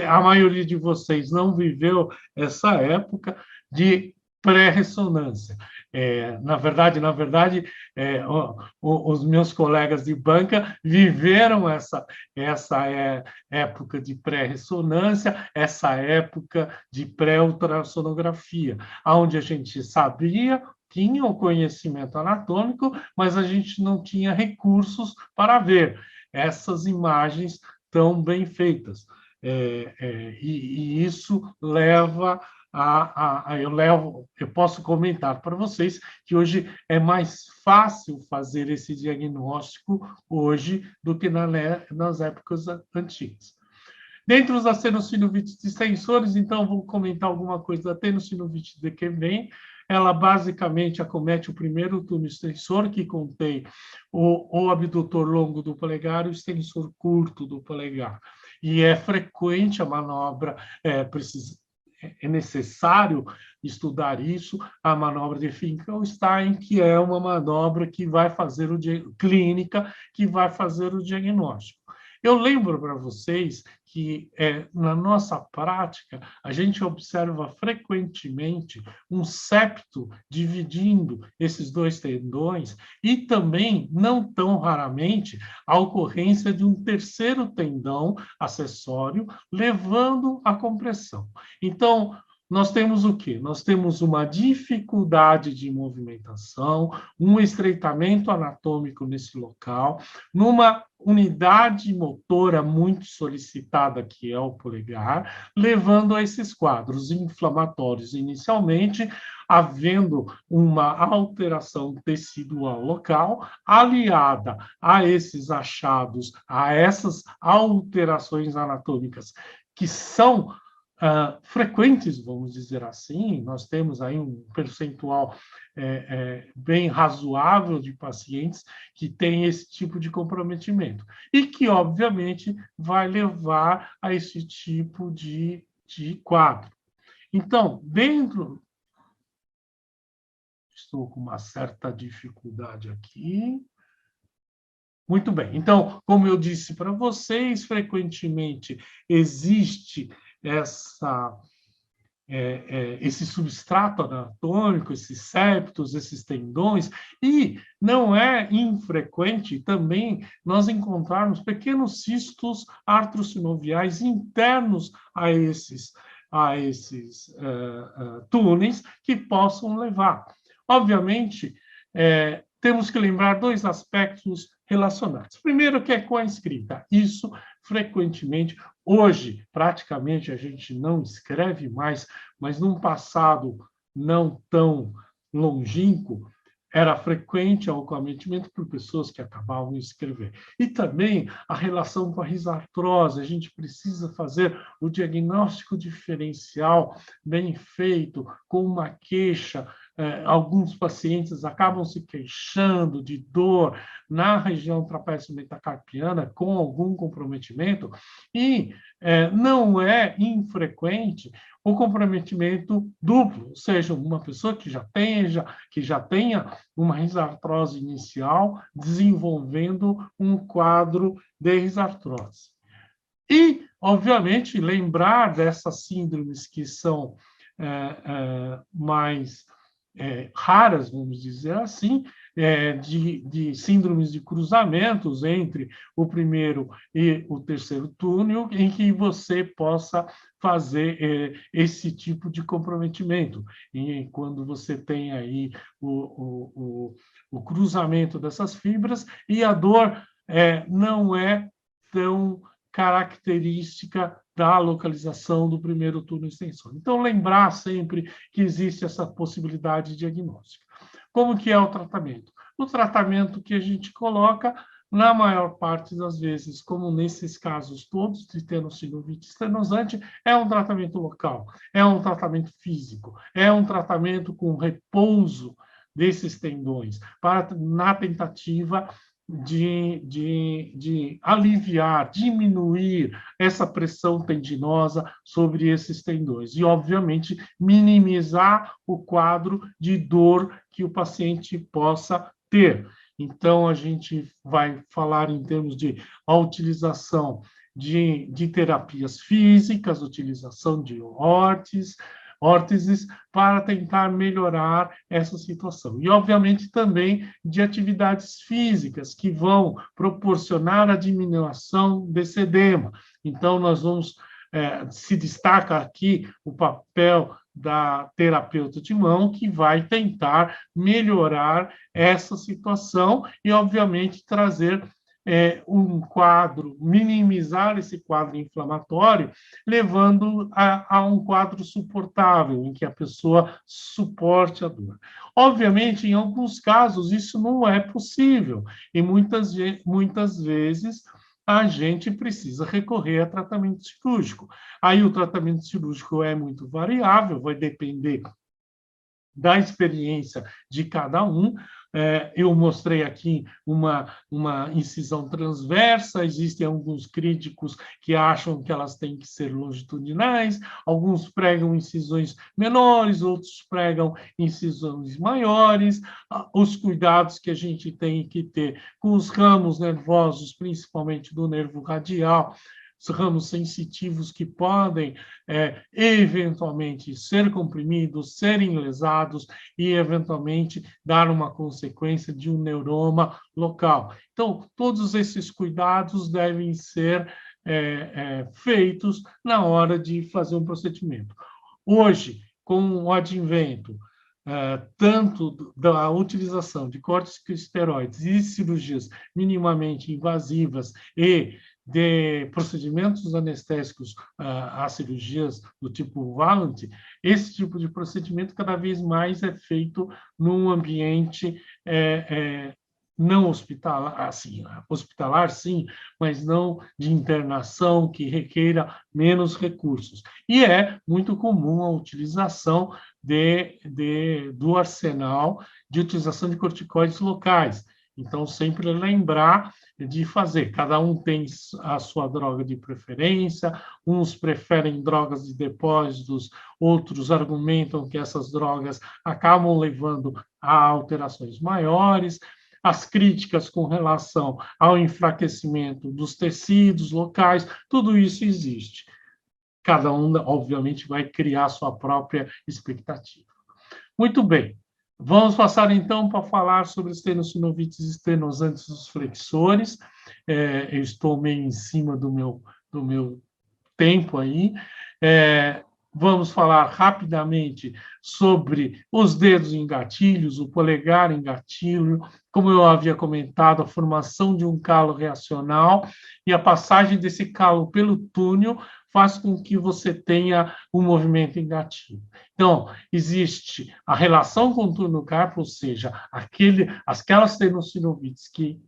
a maioria de vocês não viveu essa época de pré-ressonância. Na verdade, os meus colegas de banca viveram essa época de pré-ressonância, essa época de pré-ultrassonografia, onde a gente sabia, tinha o conhecimento anatômico, mas a gente não tinha recursos para ver essas imagens tão bem feitas. E isso leva eu posso comentar para vocês que hoje é mais fácil fazer esse diagnóstico hoje do que nas épocas antigas. Dentre os atenosinuvites distensores, então, vou comentar alguma coisa da tenossinovite de Quevin. Ela basicamente acomete o primeiro túnel extensor, que contém o abdutor longo do polegar e o extensor curto do polegar. E é frequente a manobra, é necessário estudar isso, a manobra de Finkelstein, que é uma manobra que vai fazer clínica, que vai fazer o diagnóstico. Eu lembro para vocês que, na nossa prática, a gente observa frequentemente um septo dividindo esses dois tendões e também, não tão raramente, a ocorrência de um terceiro tendão acessório levando à compressão. Então, nós temos o quê? Nós temos uma dificuldade de movimentação, um estreitamento anatômico nesse local, numa unidade motora muito solicitada, que é o polegar, levando a esses quadros inflamatórios inicialmente, havendo uma alteração tecidual local, aliada a esses achados, a essas alterações anatômicas que são frequentes, vamos dizer assim. Nós temos aí um percentual bem razoável de pacientes que têm esse tipo de comprometimento e que, obviamente, vai levar a esse tipo de quadro. Então, estou com uma certa dificuldade aqui. Muito bem. Então, como eu disse para vocês, frequentemente existe esse substrato anatômico, esses septos, esses tendões, e não é infrequente também nós encontrarmos pequenos cistos artrosinoviais internos a esses túneis que possam levar. Obviamente, temos que lembrar dois aspectos relacionados. Primeiro, que é com a escrita. Isso, frequentemente, hoje, praticamente, a gente não escreve mais, mas num passado não tão longínquo, era frequente o acometimento por pessoas que acabavam de escrever. E também a relação com a risartrose. A gente precisa fazer o diagnóstico diferencial bem feito, com uma queixa. Alguns pacientes acabam se queixando de dor na região trapézio metacarpiana com algum comprometimento, e não é infrequente o comprometimento duplo, ou seja, uma pessoa que já tenha uma risartrose inicial desenvolvendo um quadro de risartrose. E, obviamente, lembrar dessas síndromes que são mais raras, vamos dizer assim, de síndromes de cruzamentos entre o primeiro e o terceiro túnel, em que você possa fazer esse tipo de comprometimento. E quando você tem aí o cruzamento dessas fibras, e a dor não é tão característica da localização do primeiro túnel extensor. Então, lembrar sempre que existe essa possibilidade diagnóstica. Como que é o tratamento? O tratamento que a gente coloca, na maior parte das vezes, como nesses casos todos de tenossinovite estenosante, é um tratamento local, é um tratamento físico, é um tratamento com repouso desses tendões, na tentativa de aliviar, diminuir essa pressão tendinosa sobre esses tendões e, obviamente, minimizar o quadro de dor que o paciente possa ter. Então, a gente vai falar em termos de a utilização de terapias físicas, utilização de órteses, para tentar melhorar essa situação. E, obviamente, também de atividades físicas que vão proporcionar a diminuição desse edema. Então, nós vamos, se destaca aqui o papel da terapeuta de mão, que vai tentar melhorar essa situação e, obviamente, trazer um quadro, minimizar esse quadro inflamatório, levando a um quadro suportável, em que a pessoa suporte a dor. Obviamente, em alguns casos, isso não é possível, e muitas vezes a gente precisa recorrer a tratamento cirúrgico. Aí o tratamento cirúrgico é muito variável, vai depender da experiência de cada um. Eu mostrei aqui uma incisão transversa, existem alguns críticos que acham que elas têm que ser longitudinais, alguns pregam incisões menores, outros pregam incisões maiores, os cuidados que a gente tem que ter com os ramos nervosos, principalmente do nervo radial, ramos sensitivos que podem, eventualmente, ser comprimidos, serem lesados e, eventualmente, dar uma consequência de um neuroma local. Então, todos esses cuidados devem ser feitos na hora de fazer um procedimento. Hoje, com o advento tanto da utilização de corticosteroides e cirurgias minimamente invasivas e de procedimentos anestésicos às cirurgias do tipo Valent, esse tipo de procedimento cada vez mais é feito num ambiente não hospitalar, assim, hospitalar sim, mas não de internação, que requeira menos recursos. E é muito comum a utilização do arsenal de utilização de corticoides locais. Então, sempre lembrar de fazer. Cada um tem a sua droga de preferência, uns preferem drogas de depósitos, outros argumentam que essas drogas acabam levando a alterações maiores. As críticas com relação ao enfraquecimento dos tecidos locais, tudo isso existe. Cada um, obviamente, vai criar sua própria expectativa. Muito bem. Vamos passar, então, para falar sobre estenocinovites estenosantes dos flexores. Eu estou meio em cima do meu tempo aí. Vamos falar rapidamente sobre os dedos em gatilhos, o polegar em gatilho, como eu havia comentado, a formação de um calo reacional e a passagem desse calo pelo túnel faz com que você tenha um movimento em gatilho. Então, existe a relação com o túnel carpo, ou seja, aquelas tendinocinovites que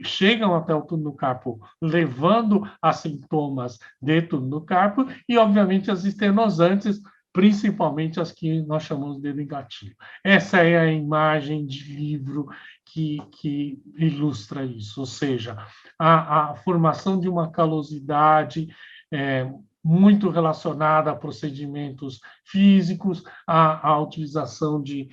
chegam até o túnel carpo, levando a sintomas de túnel carpo, e, obviamente, as estenosantes, principalmente as que nós chamamos de dedo em gatilho. Essa é a imagem de livro que ilustra isso, ou seja, a formação de uma calosidade muito relacionada a procedimentos físicos, a utilização de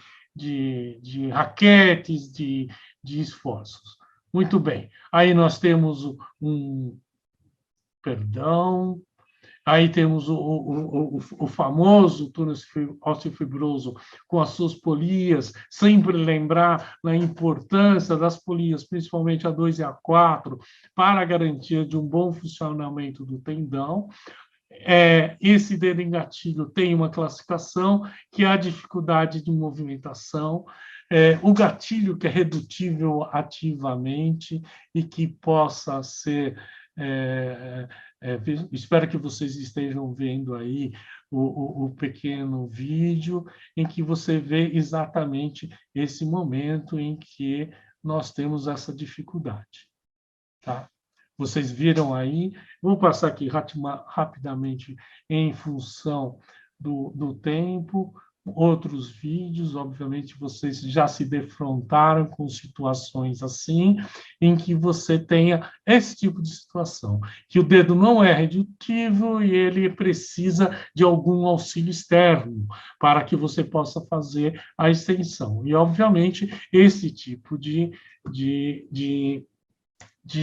raquetes, de esforços. Muito bem. Aí nós temos aí temos o famoso túnel osteofibroso com as suas polias, sempre lembrar da importância das polias, principalmente a 2 e a 4, para a garantia de um bom funcionamento do tendão. Esse dedo em gatilho tem uma classificação, que é a dificuldade de movimentação, o gatilho que é redutível ativamente e que possa ser... espero que vocês estejam vendo aí o pequeno vídeo em que você vê exatamente esse momento em que nós temos essa dificuldade. Tá? Vocês viram aí, vou passar aqui rapidamente em função do tempo, outros vídeos, obviamente vocês já se defrontaram com situações assim, em que você tenha esse tipo de situação, que o dedo não é redutivo e ele precisa de algum auxílio externo para que você possa fazer a extensão. E, obviamente, esse tipo de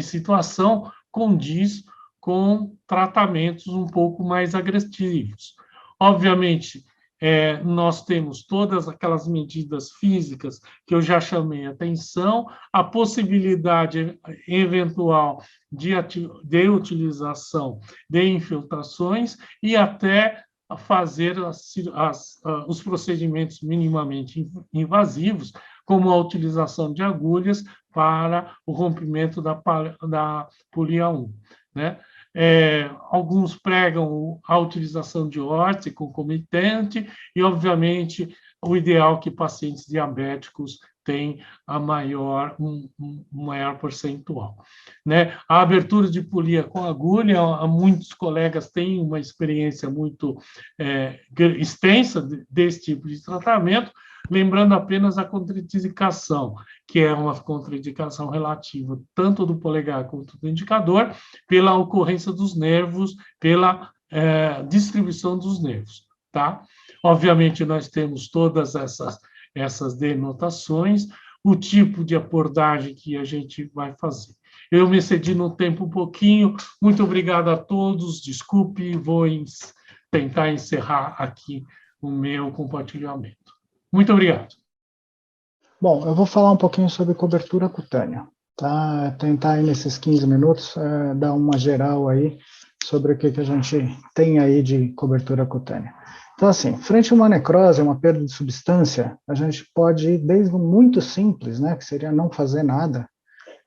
situação condiz com tratamentos um pouco mais agressivos. Obviamente, nós temos todas aquelas medidas físicas que eu já chamei a atenção, a possibilidade eventual de utilização de infiltrações e até fazer os procedimentos minimamente invasivos, como a utilização de agulhas para o rompimento da polia 1, né? Alguns pregam a utilização de órtese concomitante e, obviamente, o ideal é que pacientes diabéticos têm um maior percentual, né? A abertura de polia com agulha, muitos colegas têm uma experiência muito extensa desse tipo de tratamento, lembrando apenas a contraindicação, que é uma contraindicação relativa tanto do polegar quanto do indicador, pela ocorrência dos nervos, pela distribuição dos nervos, tá? Obviamente, nós temos todas essas denotações, o tipo de abordagem que a gente vai fazer. Eu me excedi no tempo um pouquinho, muito obrigado a todos, desculpe, vou tentar encerrar aqui o meu compartilhamento. Muito obrigado. Bom, eu vou falar um pouquinho sobre cobertura cutânea, tá? Tentar aí nesses 15 minutos dar uma geral aí sobre o que a gente tem aí de cobertura cutânea. Então, assim, frente a uma necrose, uma perda de substância, a gente pode ir desde o muito simples, né, que seria não fazer nada,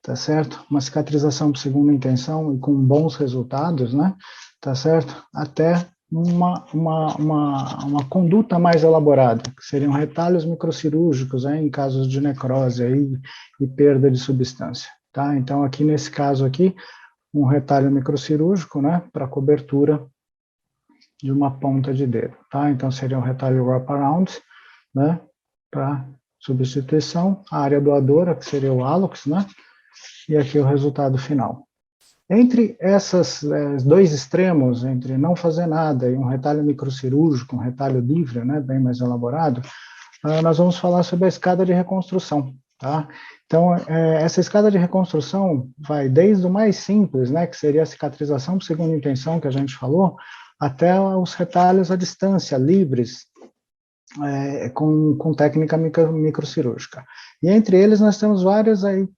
tá certo? Uma cicatrização por segunda intenção e com bons resultados, né, tá certo? Até uma conduta mais elaborada, que seriam retalhos microcirúrgicos em casos de necrose aí, e perda de substância, tá? Então, aqui nesse caso aqui, um retalho microcirúrgico, né, para cobertura de uma ponta de dedo, tá? Então, seria um retalho wraparound, né, para substituição, a área doadora, que seria o hálux, né, e aqui o resultado final. Entre esses dois extremos, entre não fazer nada e um retalho microcirúrgico, um retalho livre, né, bem mais elaborado, nós vamos falar sobre a escada de reconstrução, tá? Então, essa escada de reconstrução vai desde o mais simples, né, que seria a cicatrização por segunda intenção, que a gente falou, até os retalhos à distância, livres, com técnica microcirúrgica. E entre eles nós temos várias aí,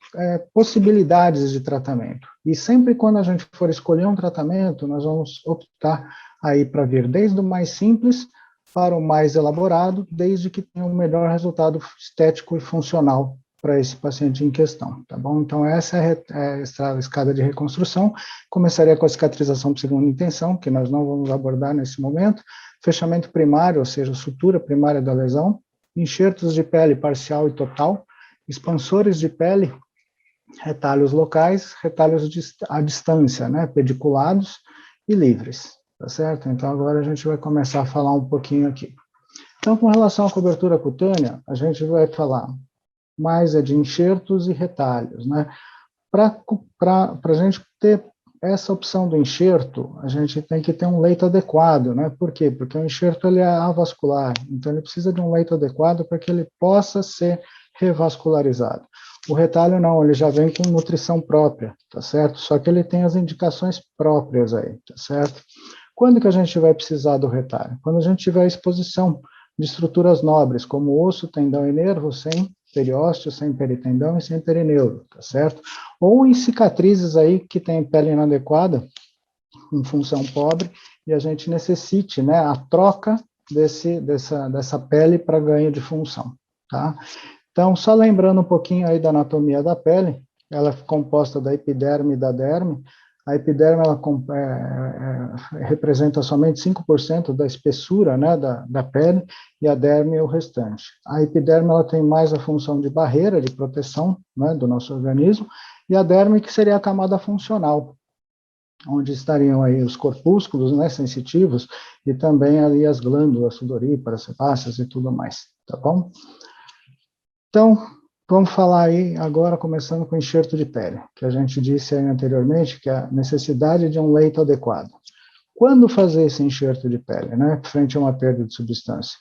possibilidades de tratamento. E sempre quando a gente for escolher um tratamento, nós vamos optar aí para vir desde o mais simples para o mais elaborado, desde que tenha um melhor resultado estético e funcional para esse paciente em questão, tá bom? Então, essa é a escada de reconstrução. Começaria com a cicatrização por segunda intenção, que nós não vamos abordar nesse momento, fechamento primário, ou seja, sutura primária da lesão, enxertos de pele parcial e total, expansores de pele, retalhos locais, retalhos à distância, né, pediculados e livres, tá certo? Então, agora a gente vai começar a falar um pouquinho aqui. Então, com relação à cobertura cutânea, a gente vai falar mais de enxertos e retalhos, né? Para a gente ter essa opção do enxerto, a gente tem que ter um leito adequado, né? Por quê? Porque o enxerto ele é avascular, então ele precisa de um leito adequado para que ele possa ser revascularizado. O retalho não, ele já vem com nutrição própria, tá certo? Só que ele tem as indicações próprias aí, tá certo? Quando que a gente vai precisar do retalho? Quando a gente tiver exposição de estruturas nobres, como osso, tendão e nervo, sem periósteo, sem peritendão e sem perineuro, tá certo? Ou em cicatrizes aí que tem pele inadequada, em função pobre, e a gente necessite, né, a troca dessa pele para ganho de função, tá? Então, só lembrando um pouquinho aí da anatomia da pele, ela é composta da epiderme e da derme. A epiderme ela representa somente 5% da espessura, né, da pele, e a derme é o restante. A epiderme ela tem mais a função de barreira, de proteção, né, do nosso organismo, e a derme que seria a camada funcional, onde estariam aí os corpúsculos, né, sensitivos, e também ali as glândulas sudoríparas, sebáceas e tudo mais, tá bom? Então, vamos falar aí agora, começando com o enxerto de pele, que a gente disse aí anteriormente, que é a necessidade de um leito adequado. Quando fazer esse enxerto de pele, né, frente a uma perda de substância?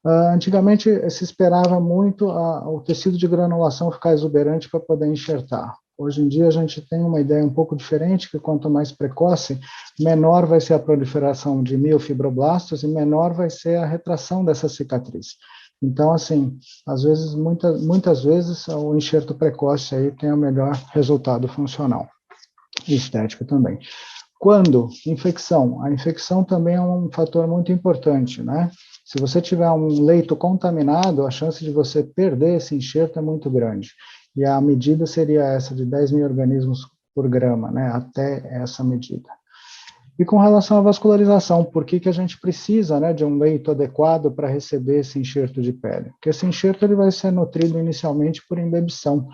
Antigamente se esperava muito o tecido de granulação ficar exuberante para poder enxertar. Hoje em dia a gente tem uma ideia um pouco diferente, que quanto mais precoce, menor vai ser a proliferação de miofibroblastos e menor vai ser a retração dessa cicatriz. Então, assim, às vezes, muitas vezes, o enxerto precoce aí tem o melhor resultado funcional e estético também. Quando? Infecção. A infecção também é um fator muito importante, né? Se você tiver um leito contaminado, a chance de você perder esse enxerto é muito grande. E a medida seria essa, de 10 mil organismos por grama, né? Até essa medida. E com relação à vascularização, por que a gente precisa, né, de um leito adequado para receber esse enxerto de pele? Porque esse enxerto ele vai ser nutrido inicialmente por imbibição.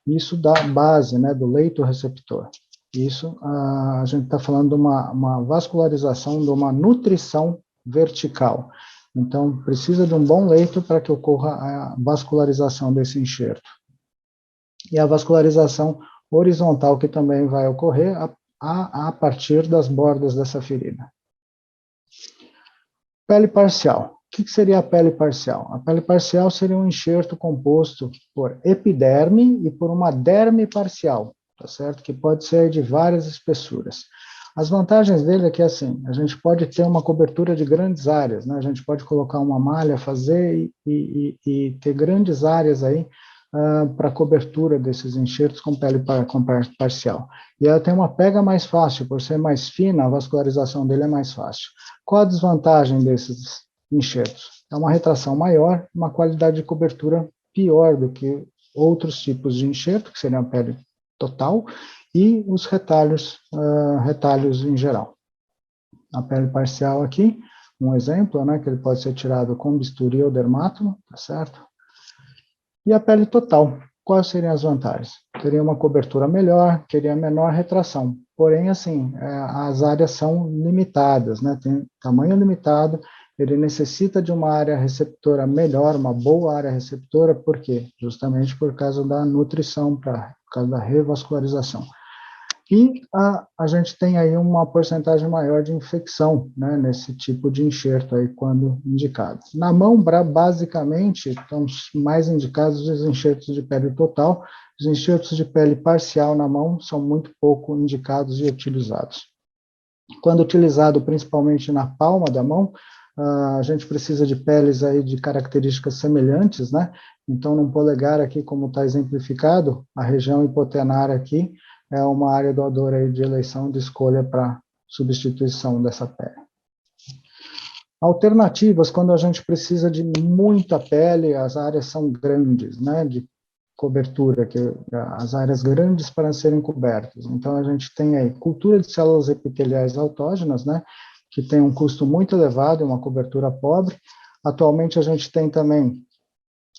Isso dá base, né, do leito receptor. Isso, a gente está falando de uma vascularização, de uma nutrição vertical. Então, precisa de um bom leito para que ocorra a vascularização desse enxerto. E a vascularização horizontal, que também vai ocorrer a partir das bordas dessa ferida. Pele parcial. O que seria a pele parcial? A pele parcial seria um enxerto composto por epiderme e por uma derme parcial, tá certo? Que pode ser de várias espessuras. As vantagens dele é que, assim, a gente pode ter uma cobertura de grandes áreas, né? A gente pode colocar uma malha, fazer e ter grandes áreas aí para cobertura desses enxertos com pele parcial. E ela tem uma pega mais fácil, por ser mais fina, a vascularização dele é mais fácil. Qual a desvantagem desses enxertos? É uma retração maior, uma qualidade de cobertura pior do que outros tipos de enxerto, que seriam a pele total, e os retalhos em geral. A pele parcial aqui, um exemplo, né, que ele pode ser tirado com bisturi ou dermátomo, tá certo? E a pele total, quais seriam as vantagens? Teria uma cobertura melhor, teria menor retração. Porém, assim, as áreas são limitadas, né? Tem tamanho limitado, ele necessita de uma área receptora melhor, uma boa área receptora, por quê? Justamente por causa da nutrição, por causa da revascularização. E a gente tem aí uma porcentagem maior de infecção, né, nesse tipo de enxerto aí, quando indicado. Na mão, basicamente, estão mais indicados os enxertos de pele total. Os enxertos de pele parcial na mão são muito pouco indicados e utilizados. Quando utilizado principalmente na palma da mão, a gente precisa de peles aí de características semelhantes, né? Então, no polegar aqui, como está exemplificado, a região hipotenar aqui, é uma área doadora aí de eleição de escolha para substituição dessa pele. Alternativas, quando a gente precisa de muita pele, as áreas são grandes, né, de cobertura, as áreas grandes para serem cobertas. Então, a gente tem aí cultura de células epiteliais autógenas, né, que tem um custo muito elevado e uma cobertura pobre. Atualmente, a gente tem também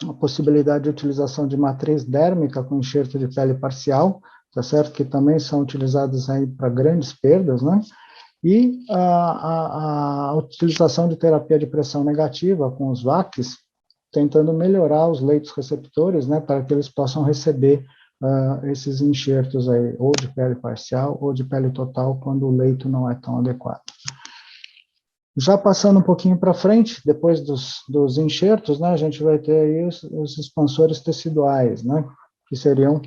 a possibilidade de utilização de matriz dérmica com enxerto de pele parcial, tá certo? Que também são utilizadas aí para grandes perdas, né? E a utilização de terapia de pressão negativa com os VACs, tentando melhorar os leitos receptores, né? Para que eles possam receber esses enxertos aí, ou de pele parcial ou de pele total, quando o leito não é tão adequado. Já passando um pouquinho para frente, depois dos enxertos, né? A gente vai ter aí os expansores teciduais, né? Que seriam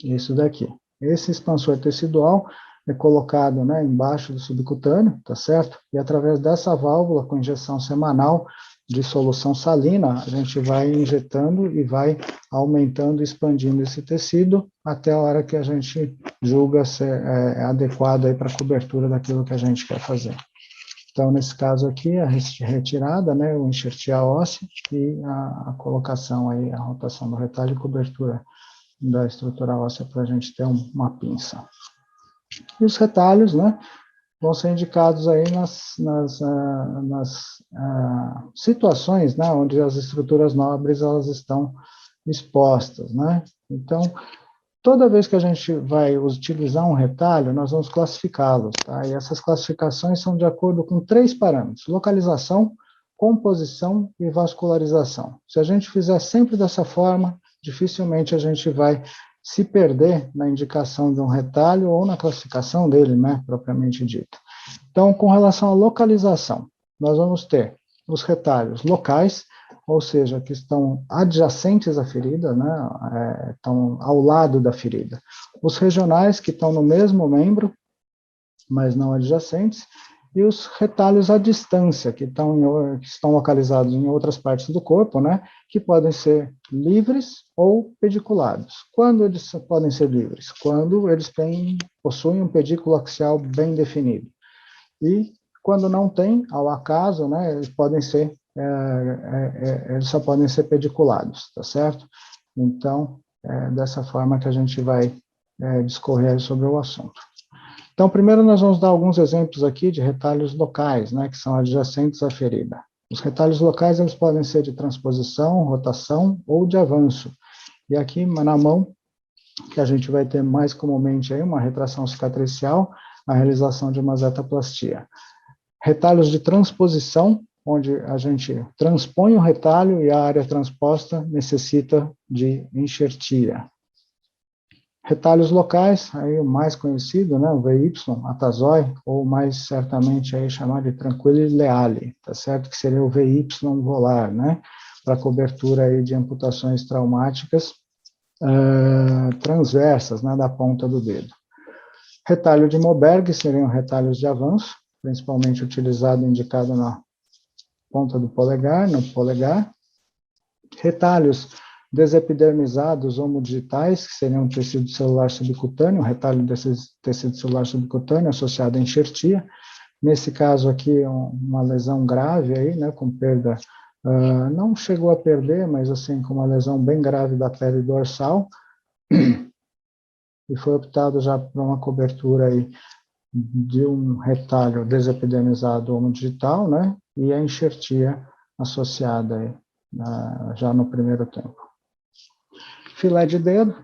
isso daqui. Esse expansor tecidual é colocado, né, embaixo do subcutâneo, tá certo? E através dessa válvula, com injeção semanal de solução salina, a gente vai injetando e vai aumentando e expandindo esse tecido até a hora que a gente julga ser adequado aí para a cobertura daquilo que a gente quer fazer. Então, nesse caso aqui, a retirada, né, o enxertia óssea e a colocação aí, a rotação do retalho e cobertura da estrutura óssea para a gente ter uma pinça. E os retalhos, né, vão ser indicados aí nas situações, né, onde as estruturas nobres elas estão expostas, né. Então, Toda vez que a gente vai utilizar um retalho, nós vamos classificá-los, tá? E essas classificações são de acordo com 3 parâmetros: localização, composição e vascularização. Se a gente fizer sempre dessa forma, dificilmente a gente vai se perder na indicação de um retalho ou na classificação dele, né, propriamente dita. Então, com relação à localização, nós vamos ter os retalhos locais, ou seja, que estão adjacentes à ferida, né, estão ao lado da ferida. Os regionais, que estão no mesmo membro, mas não adjacentes, e os retalhos à distância, que estão localizados em outras partes do corpo, né, que podem ser livres ou pediculados. Quando eles podem ser livres? Quando eles possuem um pedículo axial bem definido. E quando não tem, ao acaso, né, eles só podem ser pediculados, tá certo? Então, dessa forma que a gente vai discorrer sobre o assunto. Então, primeiro nós vamos dar alguns exemplos aqui de retalhos locais, né, que são adjacentes à ferida. Os retalhos locais, eles podem ser de transposição, rotação ou de avanço. E aqui, na mão, que a gente vai ter mais comumente aí uma retração cicatricial, a realização de uma zetaplastia. Retalhos de transposição, onde a gente transpõe o retalho e a área transposta necessita de enxertia. Retalhos locais, aí o mais conhecido, né, o VY, atazói, ou mais certamente aí chamado de tranquilli leale, tá certo? Que seria o VY volar, né, para cobertura aí de amputações traumáticas transversas, né, da ponta do dedo. Retalho de Moberg seriam retalhos de avanço, principalmente utilizado e indicado na ponta do polegar, no polegar. Retalhos desepidermizados homodigitais, que seriam tecido celular subcutâneo, retalho desse tecido celular subcutâneo associado à enxertia. Nesse caso aqui, uma lesão grave aí, né, com perda, não chegou a perder, mas assim, com uma lesão bem grave da pele dorsal, e foi optado já por uma cobertura aí de um retalho desepidermizado homodigital, né, e a enxertia associada aí, já no primeiro tempo. Filé de dedo,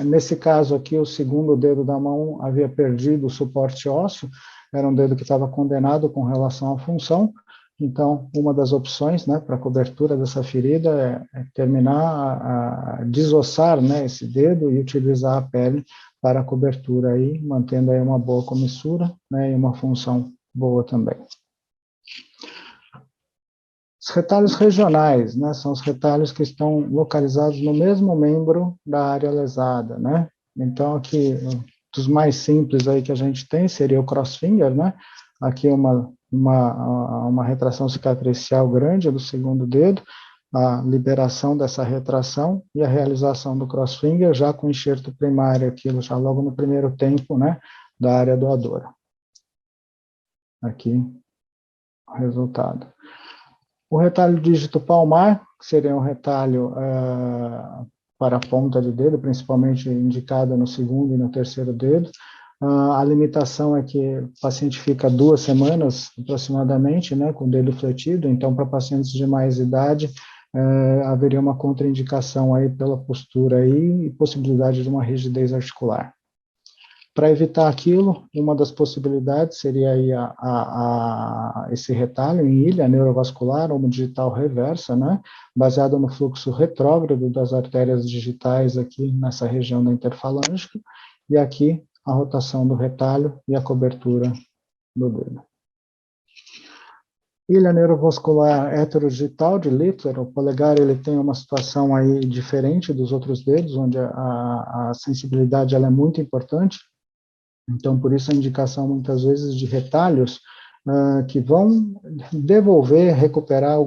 nesse caso aqui, o segundo dedo da mão havia perdido o suporte ósseo, era um dedo que estava condenado com relação à função, então, uma das opções, né, para a cobertura dessa ferida é terminar a desossar, né, esse dedo e utilizar a pele para a cobertura aí, mantendo aí uma boa comissura, né, e uma função boa também. Os retalhos regionais, né, são os retalhos que estão localizados no mesmo membro da área lesada, né. Então, aqui, dos mais simples aí que a gente tem seria o crossfinger, né, aqui uma retração cicatricial grande do segundo dedo, a liberação dessa retração e a realização do crossfinger já com enxerto primário, aquilo já logo no primeiro tempo, né, da área doadora. Aqui, o resultado. O retalho dígito palmar, que seria um retalho para a ponta de dedo, principalmente indicada no segundo e no terceiro dedo. A limitação é que o paciente fica 2 semanas, aproximadamente, né, com o dedo fletido, então, para pacientes de mais idade, haveria uma contraindicação aí pela postura aí, e possibilidade de uma rigidez articular. Para evitar aquilo, uma das possibilidades seria aí esse retalho em ilha neurovascular, homodigital reversa, né, baseado no fluxo retrógrado das artérias digitais aqui nessa região da interfalângica, e aqui a rotação do retalho e a cobertura do dedo. Ilha neurovascular heterodigital de Littler, o polegar ele tem uma situação aí diferente dos outros dedos, onde a sensibilidade ela é muito importante. Então, por isso a indicação, muitas vezes, de retalhos que vão devolver, recuperar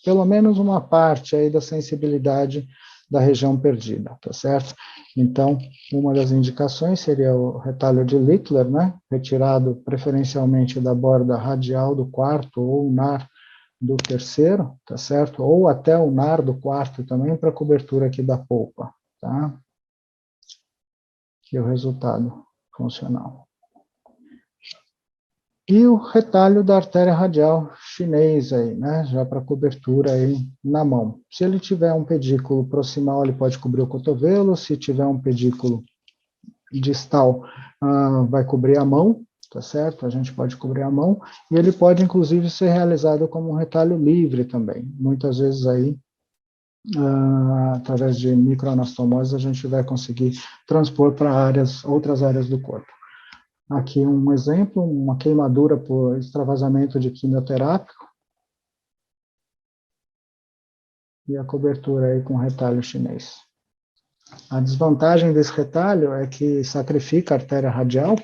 pelo menos uma parte aí da sensibilidade da região perdida, tá certo? Então, uma das indicações seria o retalho de Littler, né? Retirado preferencialmente da borda radial do quarto ou nar do terceiro, tá certo? Ou até o nar do quarto também, para cobertura aqui da polpa, tá? Aqui é o resultado funcional. E o retalho da artéria radial chinês aí, né, já para cobertura aí na mão. Se ele tiver um pedículo proximal, ele pode cobrir o cotovelo, se tiver um pedículo distal, vai cobrir a mão, tá certo? A gente pode cobrir a mão, e ele pode, inclusive, ser realizado como um retalho livre também. Muitas vezes aí, através de microanastomose, a gente vai conseguir transpor para outras áreas do corpo. Aqui um exemplo, uma queimadura por extravasamento de quimioterápico, e a cobertura aí com retalho chinês. A desvantagem desse retalho é que sacrifica a artéria radial,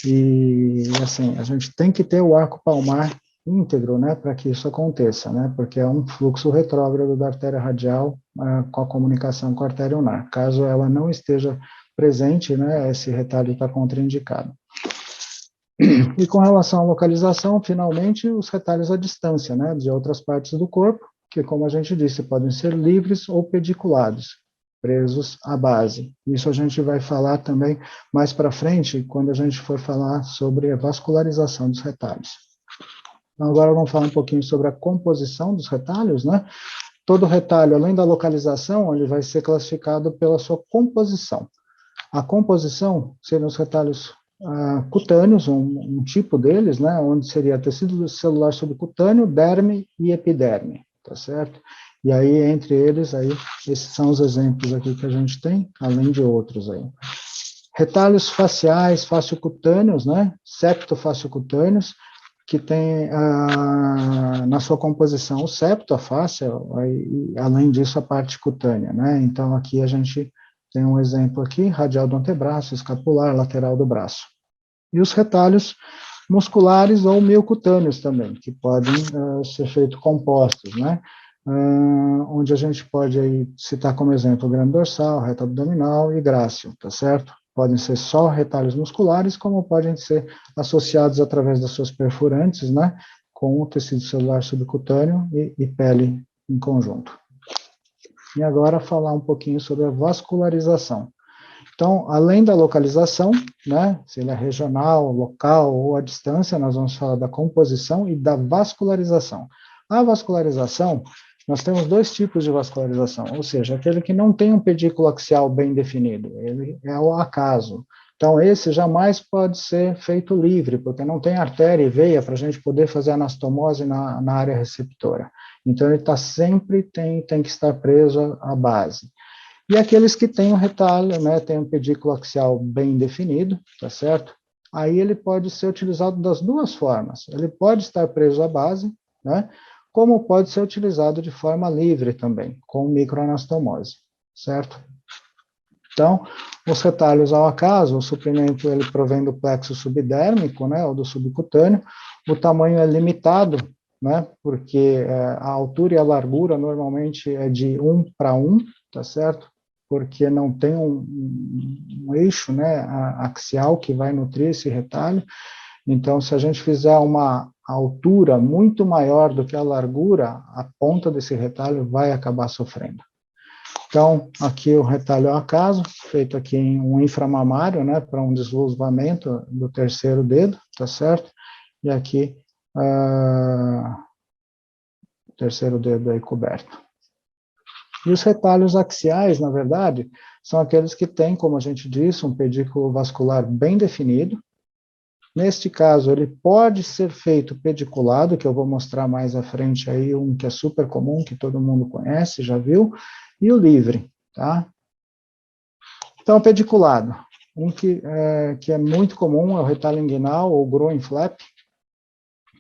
e assim, a gente tem que ter o arco palmar íntegro, né, para que isso aconteça, né, porque é um fluxo retrógrado da artéria radial com a comunicação com a artéria ulnar. Caso ela não esteja presente, né, esse retalho está contraindicado. E com relação à localização, finalmente, os retalhos à distância, né, de outras partes do corpo, que, como a gente disse, podem ser livres ou pediculados, presos à base. Isso a gente vai falar também mais para frente, quando a gente for falar sobre a vascularização dos retalhos. Então, agora vamos falar um pouquinho sobre a composição dos retalhos, né? Todo retalho, além da localização, ele vai ser classificado pela sua composição. A composição seriam os retalhos cutâneos, um tipo deles, né, onde seria tecido celular subcutâneo, derme e epiderme, tá certo? E aí, entre eles, aí, esses são os exemplos aqui que a gente tem, além de outros aí. Retalhos faciais, faciocutâneos, né, septofaciocutâneos, que tem na sua composição o septo, a face, e, além disso, a parte cutânea, né? Então, aqui a gente tem um exemplo aqui, radial do antebraço, escapular, lateral do braço. E os retalhos musculares ou miocutâneos também, que podem ser feitos compostos, né? Onde a gente pode aí citar como exemplo o grande dorsal, reto abdominal e grácil, tá certo? Podem ser só retalhos musculares, como podem ser associados através das suas perfurantes, né? Com o tecido celular subcutâneo e pele em conjunto. E agora falar um pouquinho sobre a vascularização. Então, além da localização, né, se ele é regional, local ou à distância, nós vamos falar da composição e da vascularização. A vascularização, nós temos dois tipos de vascularização, ou seja, aquele que não tem um pedículo axial bem definido, ele é ao acaso. Então, esse jamais pode ser feito livre, porque não tem artéria e veia para a gente poder fazer anastomose na área receptora. Então, ele sempre tem que estar preso à base. E aqueles que têm um retalho, né, tem um pedículo axial bem definido, tá certo? Aí ele pode ser utilizado das duas formas. Ele pode estar preso à base, né, como pode ser utilizado de forma livre também, com microanastomose, certo? Então, os retalhos ao acaso, o suprimento ele provém do plexo subdérmico, né, ou do subcutâneo, o tamanho é limitado, né, porque a altura e a largura normalmente é de 1 para 1, tá certo? Porque não tem um eixo, né, axial que vai nutrir esse retalho. Então, se a gente fizer uma altura muito maior do que a largura, a ponta desse retalho vai acabar sofrendo. Então, aqui o retalho ao acaso, feito aqui em um inframamário, né, para um desluzamento do terceiro dedo, tá certo? E aqui, o terceiro dedo aí coberto. E os retalhos axiais, na verdade, são aqueles que têm, como a gente disse, um pedículo vascular bem definido. Neste caso, ele pode ser feito pediculado, que eu vou mostrar mais à frente aí, um que é super comum, que todo mundo conhece, já viu, e o livre, tá? Então, pediculado, um que é muito comum é o retalho inguinal, ou groin flap,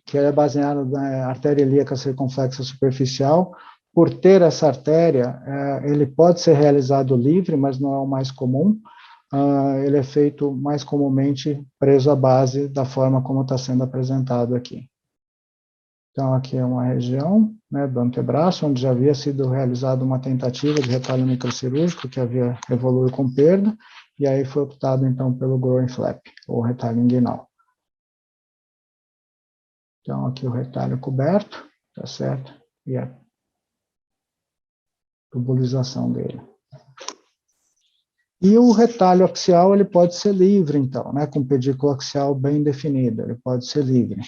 que é baseado na artéria ilíaca circunflexa superficial. Por ter essa artéria, ele pode ser realizado livre, mas não é o mais comum. Ele é feito mais comumente preso à base da forma como está sendo apresentado aqui. Então, aqui é uma região, né, do antebraço, onde já havia sido realizada uma tentativa de retalho microcirúrgico, que havia evoluído com perda, e aí foi optado, então, pelo groin flap, ou retalho inguinal. Então, aqui o retalho coberto, tá certo? E a tubulização dele. E o retalho axial, ele pode ser livre, então, né, com pedículo axial bem definido, ele pode ser livre.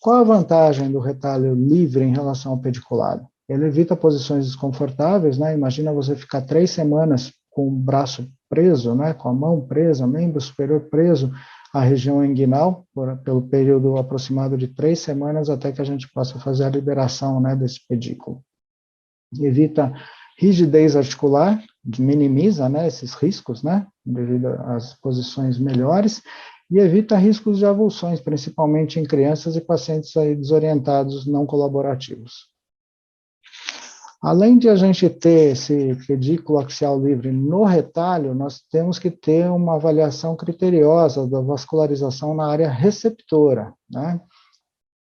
Qual a vantagem do retalho livre em relação ao pediculado? Ele evita posições desconfortáveis, né? Imagina você ficar 3 semanas com o braço preso, né, com a mão presa, membro superior preso à região inguinal, pelo período aproximado de 3 semanas, até que a gente possa fazer a liberação, né, desse pedículo. Evita rigidez articular, minimiza, né, esses riscos, né, devido às posições melhores, e evita riscos de avulsões, principalmente em crianças e pacientes aí desorientados não colaborativos. Além de a gente ter esse pedículo axial livre no retalho, nós temos que ter uma avaliação criteriosa da vascularização na área receptora, né?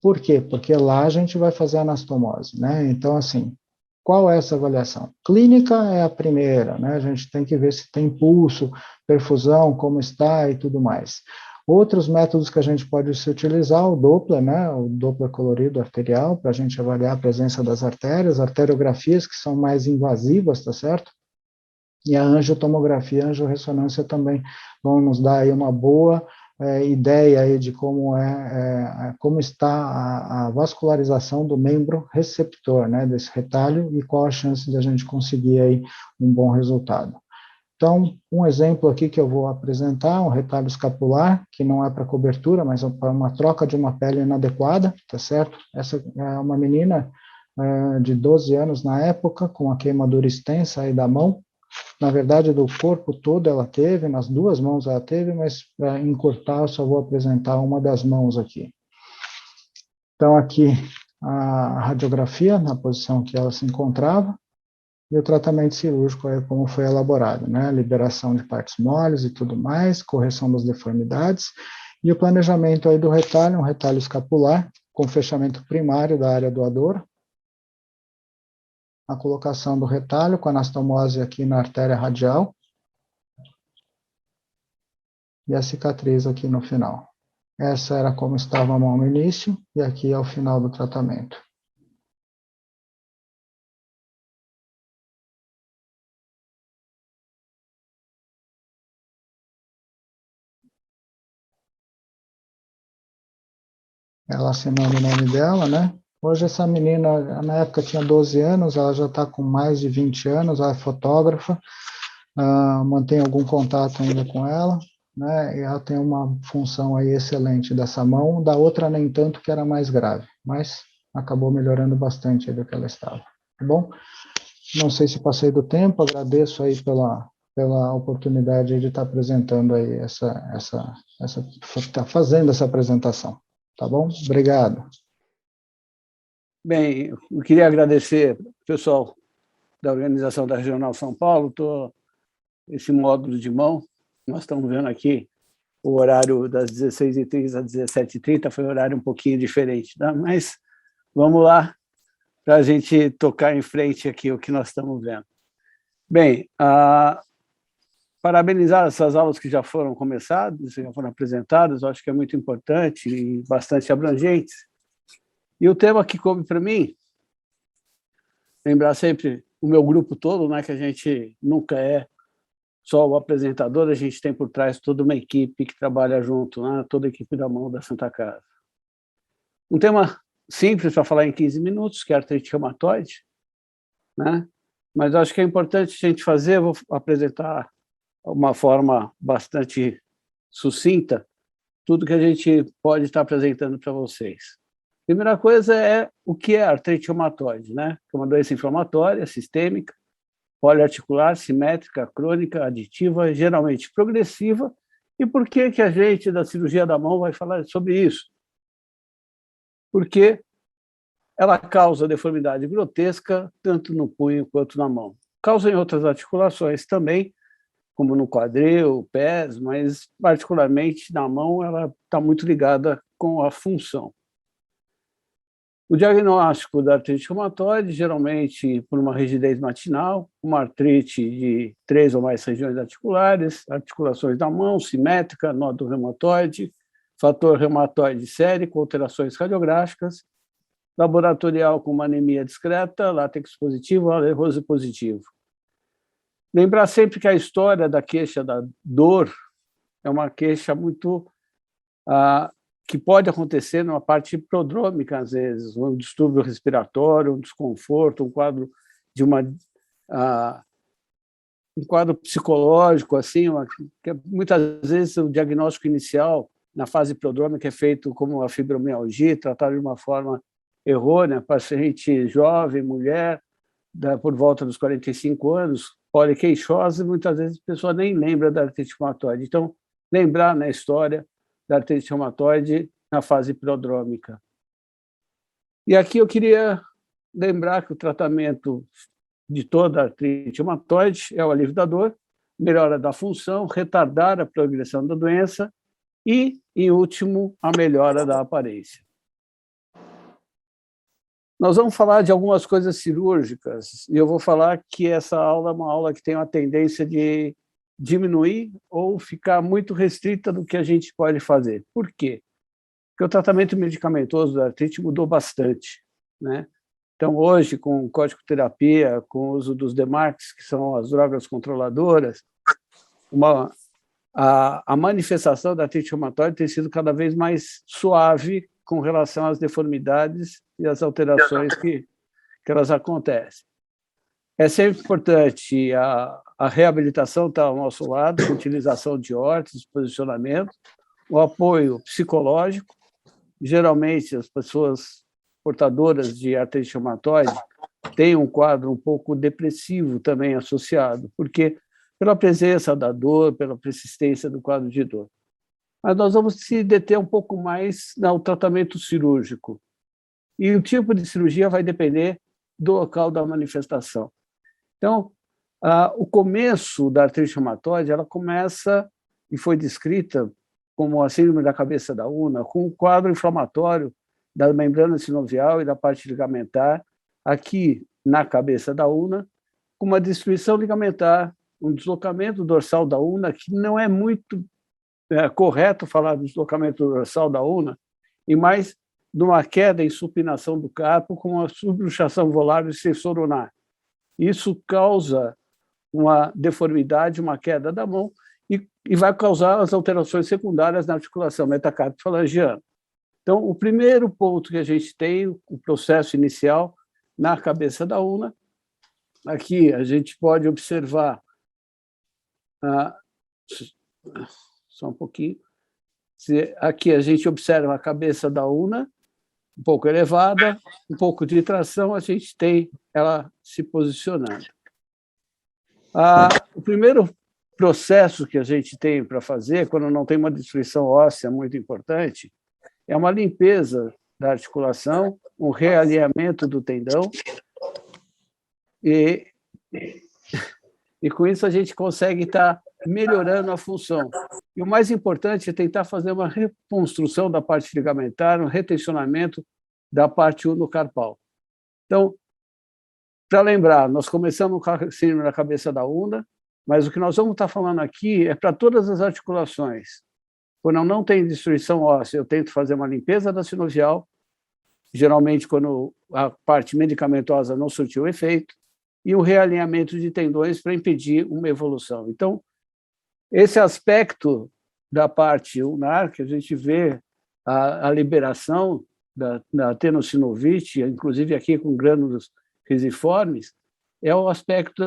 Por quê? Porque lá a gente vai fazer anastomose, né? Então, assim, qual é essa avaliação? Clínica é a primeira, né? A gente tem que ver se tem pulso, perfusão, como está e tudo mais. Outros métodos que a gente pode se utilizar, o Doppler, né? O Doppler colorido arterial, para a gente avaliar a presença das artérias, arteriografias que são mais invasivas, tá certo? E a angiotomografia, a angiorressonância também vão nos dar aí uma boa ideia aí de como como está a vascularização do membro receptor, né, desse retalho, e qual a chance de a gente conseguir aí um bom resultado. Então, um exemplo aqui que eu vou apresentar, um retalho escapular, que não é para cobertura, mas para uma troca de uma pele inadequada, tá certo? Essa é uma menina de 12 anos na época, com a queimadura extensa aí da mão. Na verdade, do corpo todo ela teve, nas 2 mãos ela teve, mas para encurtar eu só vou apresentar uma das mãos aqui. Então, aqui a radiografia, na posição que ela se encontrava, e o tratamento cirúrgico aí como foi elaborado, né? Liberação de partes moles e tudo mais, correção das deformidades, e o planejamento aí do retalho, um retalho escapular, com fechamento primário da área doadora, a colocação do retalho com anastomose aqui na artéria radial e a cicatriz aqui no final. Essa era como estava a mão no início e aqui é o final do tratamento. Ela assinando o nome dela, né? Hoje essa menina, na época tinha 12 anos, ela já está com mais de 20 anos, ela é fotógrafa, mantém algum contato ainda com ela, né? E ela tem uma função aí excelente dessa mão, da outra nem tanto, que era mais grave, mas acabou melhorando bastante aí do que ela estava, tá bom? Não sei se passei do tempo, agradeço aí pela oportunidade de estar apresentando aí tá fazendo essa apresentação, tá bom? Obrigado. Bem, eu queria agradecer o pessoal da organização da Regional São Paulo, esse módulo de mão. Nós estamos vendo aqui o horário das 16h30 às 17h30, foi um horário um pouquinho diferente, tá? Mas vamos lá para a gente tocar em frente aqui o que nós estamos vendo. Bem, parabenizar essas aulas que já foram começadas, já foram apresentadas, eu acho que é muito importante e bastante abrangentes. E o tema que coube para mim, lembrar sempre o meu grupo todo, né, que a gente nunca é só o apresentador, a gente tem por trás toda uma equipe que trabalha junto, né, toda a equipe da mão da Santa Casa. Um tema simples para falar em 15 minutos, que é a artrite reumatoide, né, mas acho que é importante a gente fazer, vou apresentar uma forma bastante sucinta, tudo que a gente pode estar apresentando para vocês. Primeira coisa é o que é artrite reumatoide, né? Que é uma doença inflamatória, sistêmica, poliarticular, simétrica, crônica, aditiva, geralmente progressiva. E por que a gente da cirurgia da mão vai falar sobre isso? Porque ela causa deformidade grotesca tanto no punho quanto na mão. Causa em outras articulações também, como no quadril, pés, mas particularmente na mão ela está muito ligada com a função. O diagnóstico da artrite reumatoide, geralmente por uma rigidez matinal, uma artrite de 3 ou mais regiões articulares, articulações da mão, simétrica, nódulo reumatoide, fator reumatoide sérico, alterações radiográficas, laboratorial com uma anemia discreta, látex positivo, alerose positivo. Lembrar sempre que a história da queixa da dor é uma queixa muito que pode acontecer numa parte prodrômica, às vezes, um distúrbio respiratório, um desconforto, um quadro de um quadro psicológico, assim, que muitas vezes o diagnóstico inicial na fase prodrômica é feito como a fibromialgia, tratado de uma forma errônea, paciente jovem, mulher, por volta dos 45 anos, poliqueixosa, muitas vezes a pessoa nem lembra da artrite reumatoide. Então, lembrar na história da artrite reumatoide na fase prodrômica. E aqui eu queria lembrar que o tratamento de toda a artrite reumatoide é o alívio da dor, melhora da função, retardar a progressão da doença e, em último, a melhora da aparência. Nós vamos falar de algumas coisas cirúrgicas, e eu vou falar que essa aula é uma aula que tem uma tendência de diminuir ou ficar muito restrita do que a gente pode fazer. Por quê? Porque o tratamento medicamentoso da artrite mudou bastante, né? Então, hoje, com corticoterapia, com o uso dos DMARDs, que são as drogas controladoras, a manifestação da artrite reumatoide tem sido cada vez mais suave com relação às deformidades e às alterações que elas acontecem. É sempre importante a reabilitação estar ao nosso lado, a utilização de órteses, posicionamento, o apoio psicológico. Geralmente, as pessoas portadoras de artrite reumatoide têm um quadro um pouco depressivo também associado, porque pela presença da dor, pela persistência do quadro de dor. Mas nós vamos se deter um pouco mais no tratamento cirúrgico. E o tipo de cirurgia vai depender do local da manifestação. Então, o começo da artrite reumatoide, ela começa, e foi descrita como a síndrome da cabeça da una, com um quadro inflamatório da membrana sinovial e da parte ligamentar, aqui na cabeça da una, com uma destruição ligamentar, um deslocamento dorsal da una, que não é muito correto falar do deslocamento dorsal da una, e mais de uma queda em supinação do carpo com uma subluxação volar do extensor unar. Isso causa uma deformidade, uma queda da mão, e vai causar as alterações secundárias na articulação metacarpo-falangiana. Então, o primeiro ponto que a gente tem, o processo inicial na cabeça da una, aqui a gente pode observar, só um pouquinho, aqui a gente observa a cabeça da una, um pouco elevada, um pouco de tração, a gente tem ela se posicionando. O primeiro processo que a gente tem para fazer, quando não tem uma destruição óssea muito importante, é uma limpeza da articulação, um realinhamento do tendão, e com isso a gente consegue estar melhorando a função. E o mais importante é tentar fazer uma reconstrução da parte ligamentar, um retencionamento da parte unocarpal. Então, para lembrar, nós começamos com a síndrome da cabeça da una, mas o que nós vamos estar falando aqui é para todas as articulações. Quando não tem destruição óssea, eu tento fazer uma limpeza da sinovial, geralmente quando a parte medicamentosa não surtiu efeito, e um realinhamento de tendões para impedir uma evolução. Então, esse aspecto da parte ulnar, que a gente vê a liberação da tenossinovite, inclusive aqui com grânulos risiformes, é o aspecto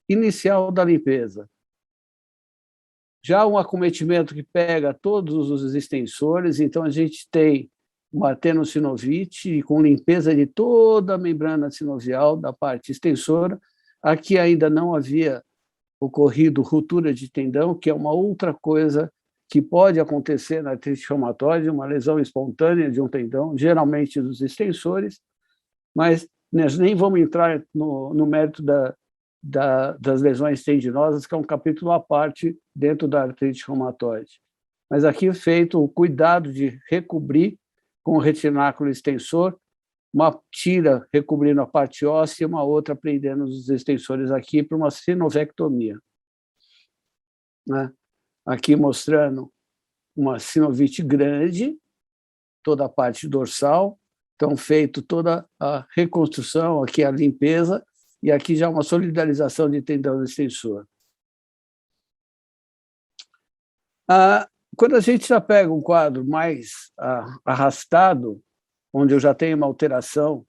inicial da limpeza. Já um acometimento que pega todos os extensores, então a gente tem uma tenossinovite com limpeza de toda a membrana sinovial da parte extensora. Aqui ainda não havia ocorrido ruptura de tendão, que é uma outra coisa que pode acontecer na artrite reumatoide, uma lesão espontânea de um tendão, geralmente dos extensores, mas nós nem vamos entrar no mérito das lesões tendinosas, que é um capítulo à parte dentro da artrite reumatoide. Mas aqui é feito o cuidado de recobrir com o retináculo extensor, uma tira recobrindo a parte óssea e uma outra prendendo os extensores aqui para uma sinovectomia. Né? Aqui mostrando uma sinovite grande, toda a parte dorsal, então feito toda a reconstrução, aqui a limpeza, e aqui já uma solidarização de tendão extensor. Quando a gente já pega um quadro mais arrastado, onde eu já tenho uma alteração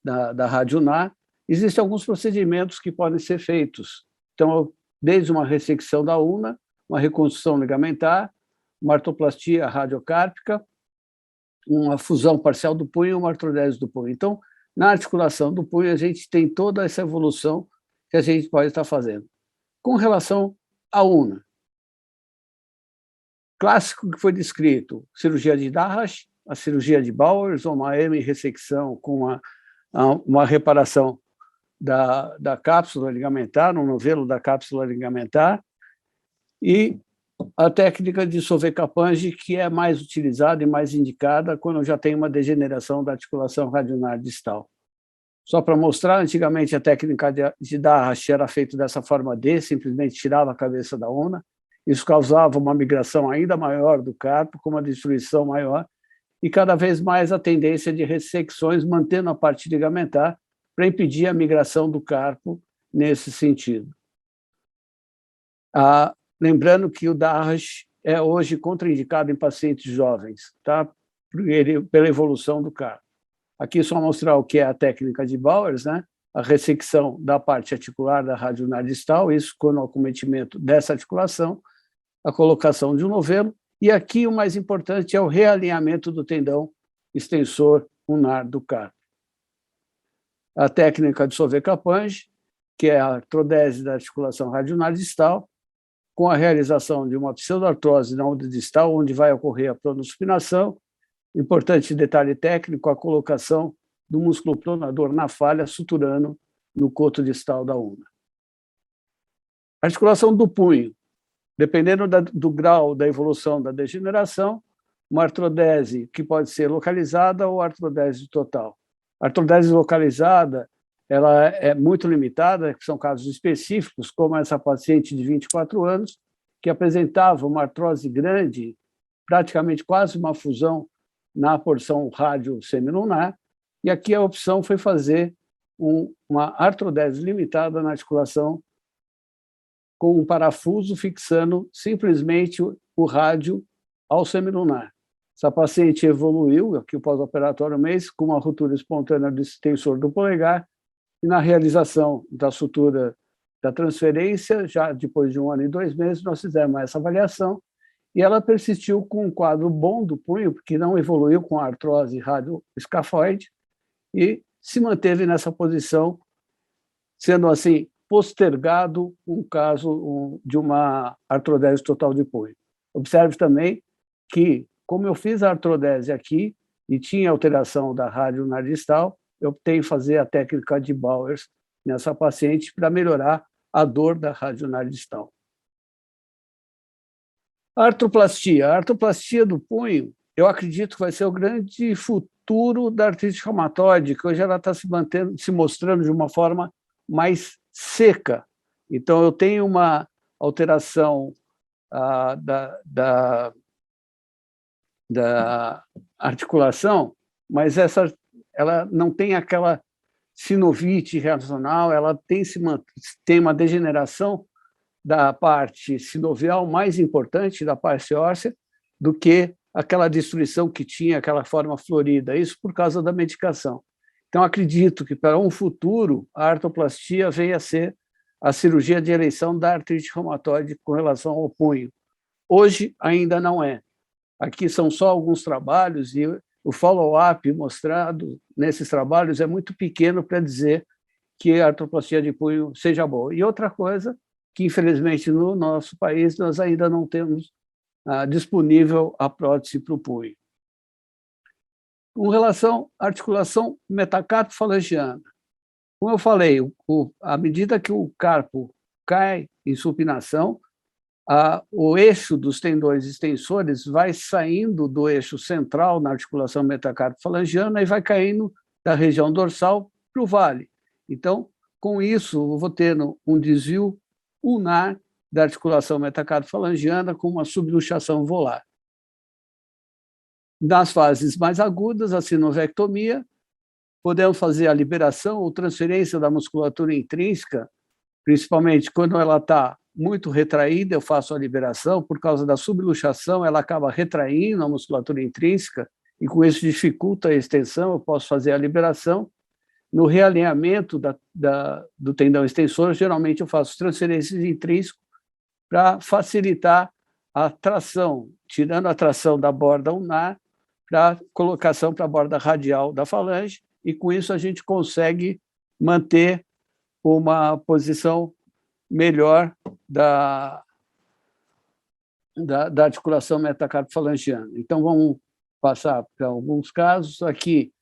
da rádio UNAR, existem alguns procedimentos que podem ser feitos. Então, desde uma ressecção da una, uma reconstrução ligamentar, uma artroplastia radiocárpica, uma fusão parcial do punho e uma artrodese do punho. Então, na articulação do punho, a gente tem toda essa evolução que a gente pode estar fazendo. Com relação à una, clássico que foi descrito, cirurgia de Darras, a cirurgia de Bowers, ou uma hemi-ressecção com uma reparação da cápsula ligamentar, no novelo da cápsula ligamentar, e a técnica de Sauvé-Caplange, que é mais utilizada e mais indicada quando já tem uma degeneração da articulação radionar distal. Só para mostrar, antigamente a técnica de Darras era feita dessa forma D, simplesmente tirava a cabeça da una. Isso causava uma migração ainda maior do carpo, com uma destruição maior, e cada vez mais a tendência de ressecções, mantendo a parte ligamentar, para impedir a migração do carpo nesse sentido. Lembrando que o Darras é hoje contraindicado em pacientes jovens, tá? Pela evolução do carpo. Aqui só mostrar o que é a técnica de Bowers, né? A ressecção da parte articular da radionar distal, isso com o acometimento dessa articulação, a colocação de um novelo, e aqui o mais importante é o realinhamento do tendão extensor ulnar do carpo. A técnica de Sauvé-Caplange, que é a artrodese da articulação radionar distal, com a realização de uma pseudoartrose na onda distal, onde vai ocorrer a pronospinação. Importante detalhe técnico, a colocação do músculo pronador na falha, suturando no coto distal da una. Articulação do punho. Dependendo do grau da evolução da degeneração, uma artrodese que pode ser localizada ou artrodese total. A artrodese localizada ela é muito limitada, são casos específicos, como essa paciente de 24 anos, que apresentava uma artrose grande, praticamente quase uma fusão na porção rádio-semilunar, e aqui a opção foi fazer uma artrodese limitada na articulação com um parafuso fixando simplesmente o rádio ao semilunar. Essa paciente evoluiu, aqui o pós-operatório mês, com uma ruptura espontânea do extensor do polegar, e na realização da sutura da transferência, já depois de 1 ano e 2 meses, nós fizemos essa avaliação, e ela persistiu com um quadro bom do punho, porque não evoluiu com a artrose radioescafoide, e se manteve nessa posição, sendo assim, postergado um caso de uma artrodese total de punho. Observe também que, como eu fiz a artrodese aqui e tinha alteração da radionar distal, eu optei em fazer a técnica de Bowers nessa paciente para melhorar a dor da radionar distal. A artroplastia do punho, eu acredito que vai ser o grande futuro da artrite reumatoide, que hoje ela está se mostrando de uma forma mais seca. Então, eu tenho uma alteração da articulação, mas ela não tem aquela sinovite reacional, ela tem uma degeneração da parte sinovial mais importante da parte óssea do que aquela destruição que tinha, aquela forma florida, isso por causa da medicação. Então, acredito que, para um futuro, a artroplastia venha a ser a cirurgia de eleição da artrite reumatoide com relação ao punho. Hoje, ainda não é. Aqui são só alguns trabalhos e o follow-up mostrado nesses trabalhos é muito pequeno para dizer que a artroplastia de punho seja boa. E outra coisa, que infelizmente no nosso país nós ainda não temos disponível a prótese para o punho. Com relação à articulação metacarpo-falangiana, como eu falei, à medida que o carpo cai em supinação, o eixo dos tendões extensores vai saindo do eixo central na articulação metacarpo-falangiana e vai caindo da região dorsal para o vale. Então, com isso, eu vou tendo um desvio ulnar da articulação metacarpo-falangiana com uma subluxação volar. Nas fases mais agudas, a sinovectomia, podemos fazer a liberação ou transferência da musculatura intrínseca, principalmente quando ela está muito retraída, eu faço a liberação, por causa da subluxação, ela acaba retraindo a musculatura intrínseca, e com isso dificulta a extensão, eu posso fazer a liberação. No realinhamento do tendão extensor, geralmente eu faço transferências intrínseco para facilitar a tração, tirando a tração da borda ulnar para colocação para a borda radial da falange, e com isso a gente consegue manter uma posição melhor da articulação metacarpo-falangiana. Então, vamos passar para alguns casos. Aqui,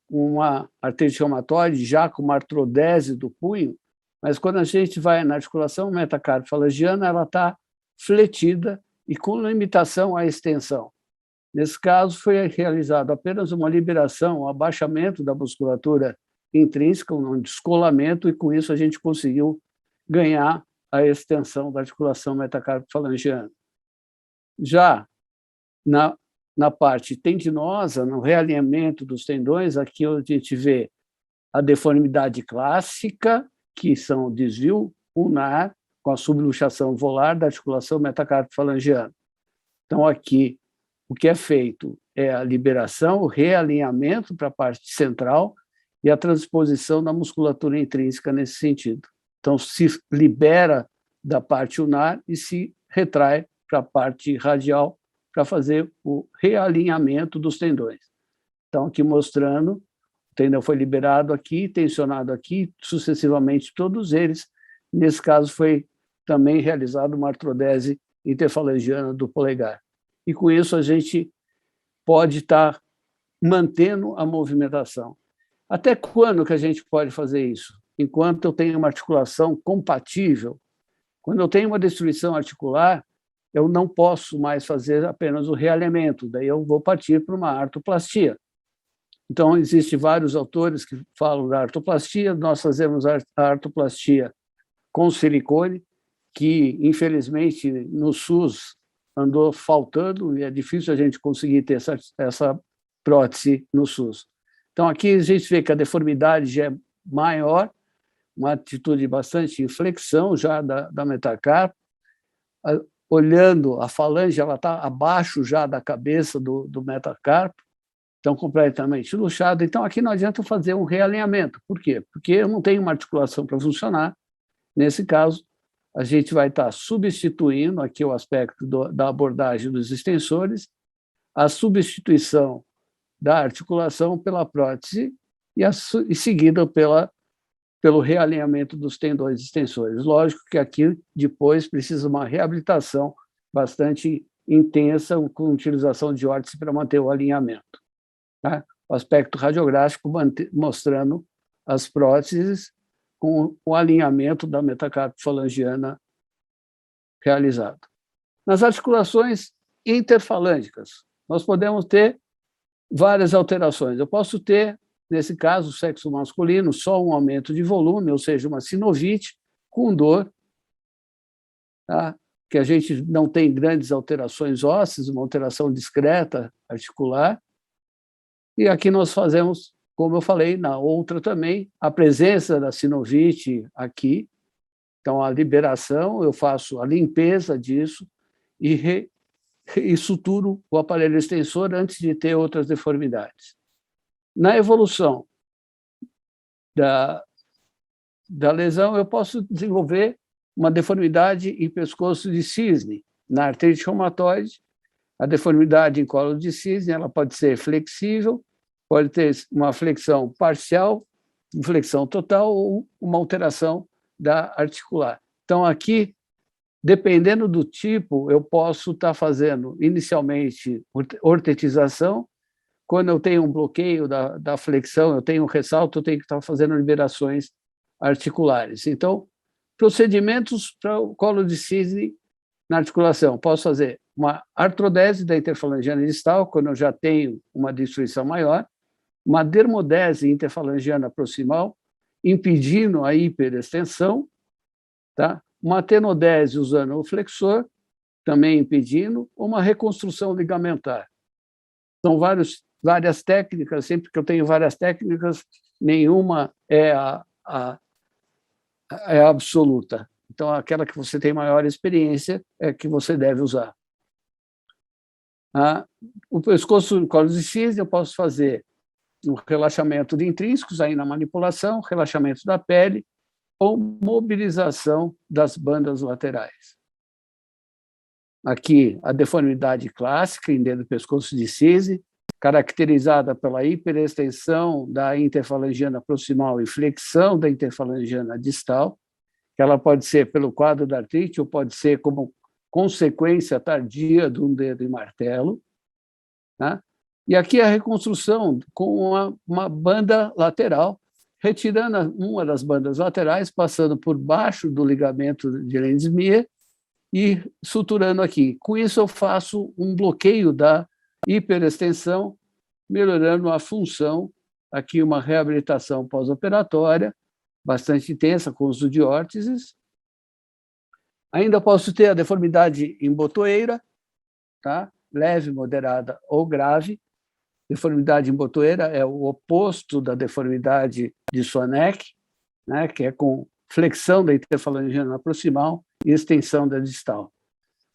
uma artrite reumatoide, já com uma artrodese do punho, mas quando a gente vai na articulação metacarpo-falangiana, ela está fletida e com limitação à extensão. Nesse caso, foi realizado apenas uma liberação, um abaixamento da musculatura intrínseca, um descolamento, e com isso a gente conseguiu ganhar a extensão da articulação metacarpo-falangiana. Já na parte tendinosa, no realinhamento dos tendões, aqui a gente vê a deformidade clássica, que são o desvio ulnar com a subluxação volar da articulação metacarpo-falangiana. Então, aqui, o que é feito é a liberação, o realinhamento para a parte central e a transposição da musculatura intrínseca nesse sentido. Então, se libera da parte ulnar e se retrai para a parte radial para fazer o realinhamento dos tendões. Então, aqui mostrando, o tendão foi liberado aqui, tensionado aqui, sucessivamente todos eles. Nesse caso, foi também realizada uma artrodese interfalangiana do polegar. E com isso a gente pode estar mantendo a movimentação. Até quando que a gente pode fazer isso? Enquanto eu tenho uma articulação compatível. Quando eu tenho uma destruição articular, eu não posso mais fazer apenas o realinhamento, daí eu vou partir para uma artroplastia. Então, existem vários autores que falam da artroplastia, nós fazemos a artroplastia com silicone, que, infelizmente, no SUS andou faltando, e é difícil a gente conseguir ter essa prótese no SUS. Então, aqui a gente vê que a deformidade já é maior, uma atitude bastante inflexão já da metacarpo. Olhando a falange, ela está abaixo já da cabeça do metacarpo, então completamente luxada. Então, aqui não adianta fazer um realinhamento. Por quê? Porque eu não tenho uma articulação para funcionar. Nesse caso, a gente vai estar substituindo aqui o aspecto da abordagem dos extensores, a substituição da articulação pela prótese e seguida pelo realinhamento dos tendões extensores. Lógico que aqui, depois, precisa uma reabilitação bastante intensa, com utilização de órtese para manter o alinhamento. Tá? O aspecto radiográfico mostrando as próteses com o alinhamento da metacarpo-falangiana realizado. Nas articulações interfalângicas, nós podemos ter várias alterações. Eu posso ter, nesse caso, o sexo masculino, só um aumento de volume, ou seja, uma sinovite com dor, tá? Que a gente não tem grandes alterações ósseas, uma alteração discreta articular. E aqui nós fazemos, como eu falei, na outra também, a presença da sinovite aqui. Então, a liberação, eu faço a limpeza disso e suturo o aparelho extensor antes de ter outras deformidades. Na evolução da lesão, eu posso desenvolver uma deformidade em pescoço de cisne. Na artrite reumatoide, a deformidade em colo de cisne ela pode ser flexível, pode ter uma flexão parcial, flexão total ou uma alteração da articular. Então, aqui, dependendo do tipo, eu posso estar fazendo inicialmente ortetização. Quando eu tenho um bloqueio da flexão, eu tenho um ressalto, eu tenho que estar fazendo liberações articulares. Então, procedimentos para o colo de cisne na articulação. Posso fazer uma artrodese da interfalangiana distal, quando eu já tenho uma destruição maior, uma dermodese interfalangiana proximal, impedindo a hiperextensão, tá? Uma tenodese usando o flexor, também impedindo, uma reconstrução ligamentar. São várias técnicas, sempre que eu tenho várias técnicas, nenhuma é absoluta. Então, aquela que você tem maior experiência é que você deve usar. O pescoço em colo de cisne, eu posso fazer um relaxamento de intrínsecos aí na manipulação, relaxamento da pele ou mobilização das bandas laterais. Aqui, a deformidade clássica em dedo do pescoço de cisne, caracterizada pela hiperextensão da interfalangiana proximal e flexão da interfalangiana distal, que ela pode ser pelo quadro da artrite ou pode ser como consequência tardia de um dedo em martelo. Tá? E aqui a reconstrução com uma banda lateral, retirando uma das bandas laterais, passando por baixo do ligamento de Lenz-Meyer e suturando aqui. Com isso, eu faço um bloqueio da hiperextensão, melhorando a função. Aqui uma reabilitação pós-operatória, bastante intensa, com uso de órteses. Ainda posso ter a deformidade em botoeira, tá? Leve, moderada ou grave. Deformidade em botoeira é o oposto da deformidade de Swaneck, né? Que é com flexão da interfalangiana proximal e extensão da distal.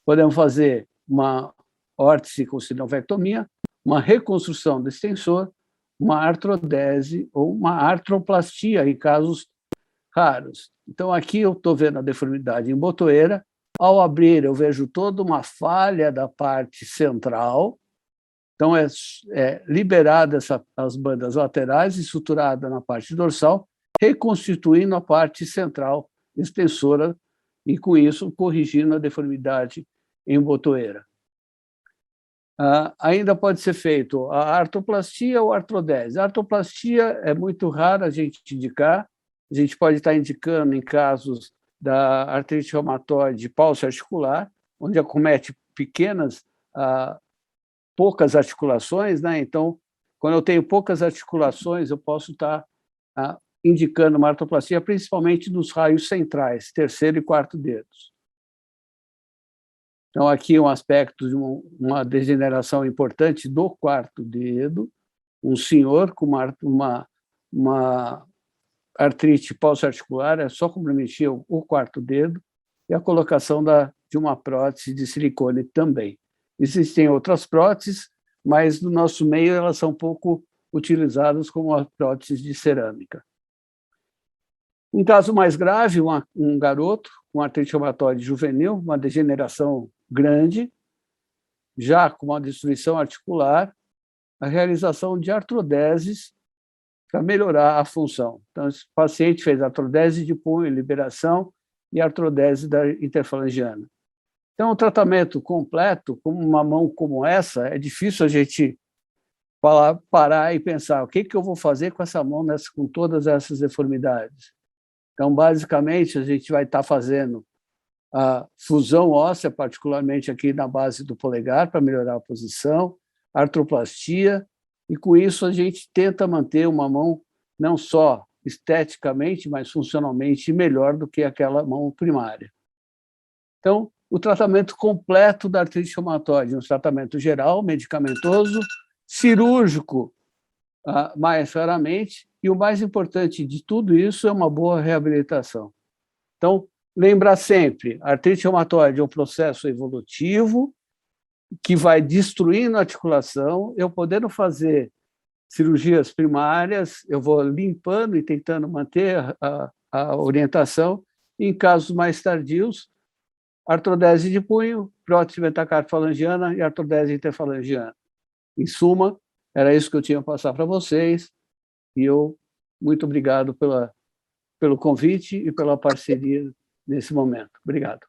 Podemos fazer uma órtese com sinovectomia, uma reconstrução do extensor, uma artrodese ou uma artroplastia em casos raros. Então, aqui eu estou vendo a deformidade em botoeira. Ao abrir, eu vejo toda uma falha da parte central. Então, é liberada as bandas laterais e suturada na parte dorsal, reconstituindo a parte central extensora e, com isso, corrigindo a deformidade em botoeira. Ainda pode ser feito a artroplastia ou artrodese. A artroplastia é muito rara a gente indicar. A gente pode estar indicando em casos da artrite reumatoide pulso-articular, onde acomete poucas articulações, né? Então, quando eu tenho poucas articulações, eu posso estar indicando uma artroplastia, principalmente nos raios centrais, terceiro e quarto dedos. Então, aqui um aspecto de uma degeneração importante do quarto dedo, um senhor com uma artrite pulso-articular, é só comprometer o quarto dedo, e a colocação de uma prótese de silicone também. Existem outras próteses, mas no nosso meio elas são pouco utilizadas como as próteses de cerâmica. Um caso mais grave, um garoto com artrite reumatoide juvenil, uma degeneração grande, já com uma destruição articular, a realização de artrodeses para melhorar a função. Então, esse paciente fez artrodese de punho, liberação, e artrodese da interfalangiana. Então, o tratamento completo, com uma mão como essa, é difícil a gente parar e pensar o que eu vou fazer com essa mão com todas essas deformidades. Então, basicamente, a gente vai estar fazendo a fusão óssea, particularmente aqui na base do polegar, para melhorar a posição, artroplastia, e com isso a gente tenta manter uma mão não só esteticamente, mas funcionalmente melhor do que aquela mão primária. Então, o tratamento completo da artrite reumatoide, um tratamento geral, medicamentoso, cirúrgico, mais raramente, e o mais importante de tudo isso é uma boa reabilitação. Então, lembrar sempre, a artrite reumatoide é um processo evolutivo que vai destruindo a articulação. Eu podendo fazer cirurgias primárias, eu vou limpando e tentando manter a orientação. Em casos mais tardios, artrodese de punho, prótese metacarpofalangiana e artrodese interfalangiana. Em suma, era isso que eu tinha a passar para vocês, e muito obrigado pelo convite e pela parceria nesse momento. Obrigado.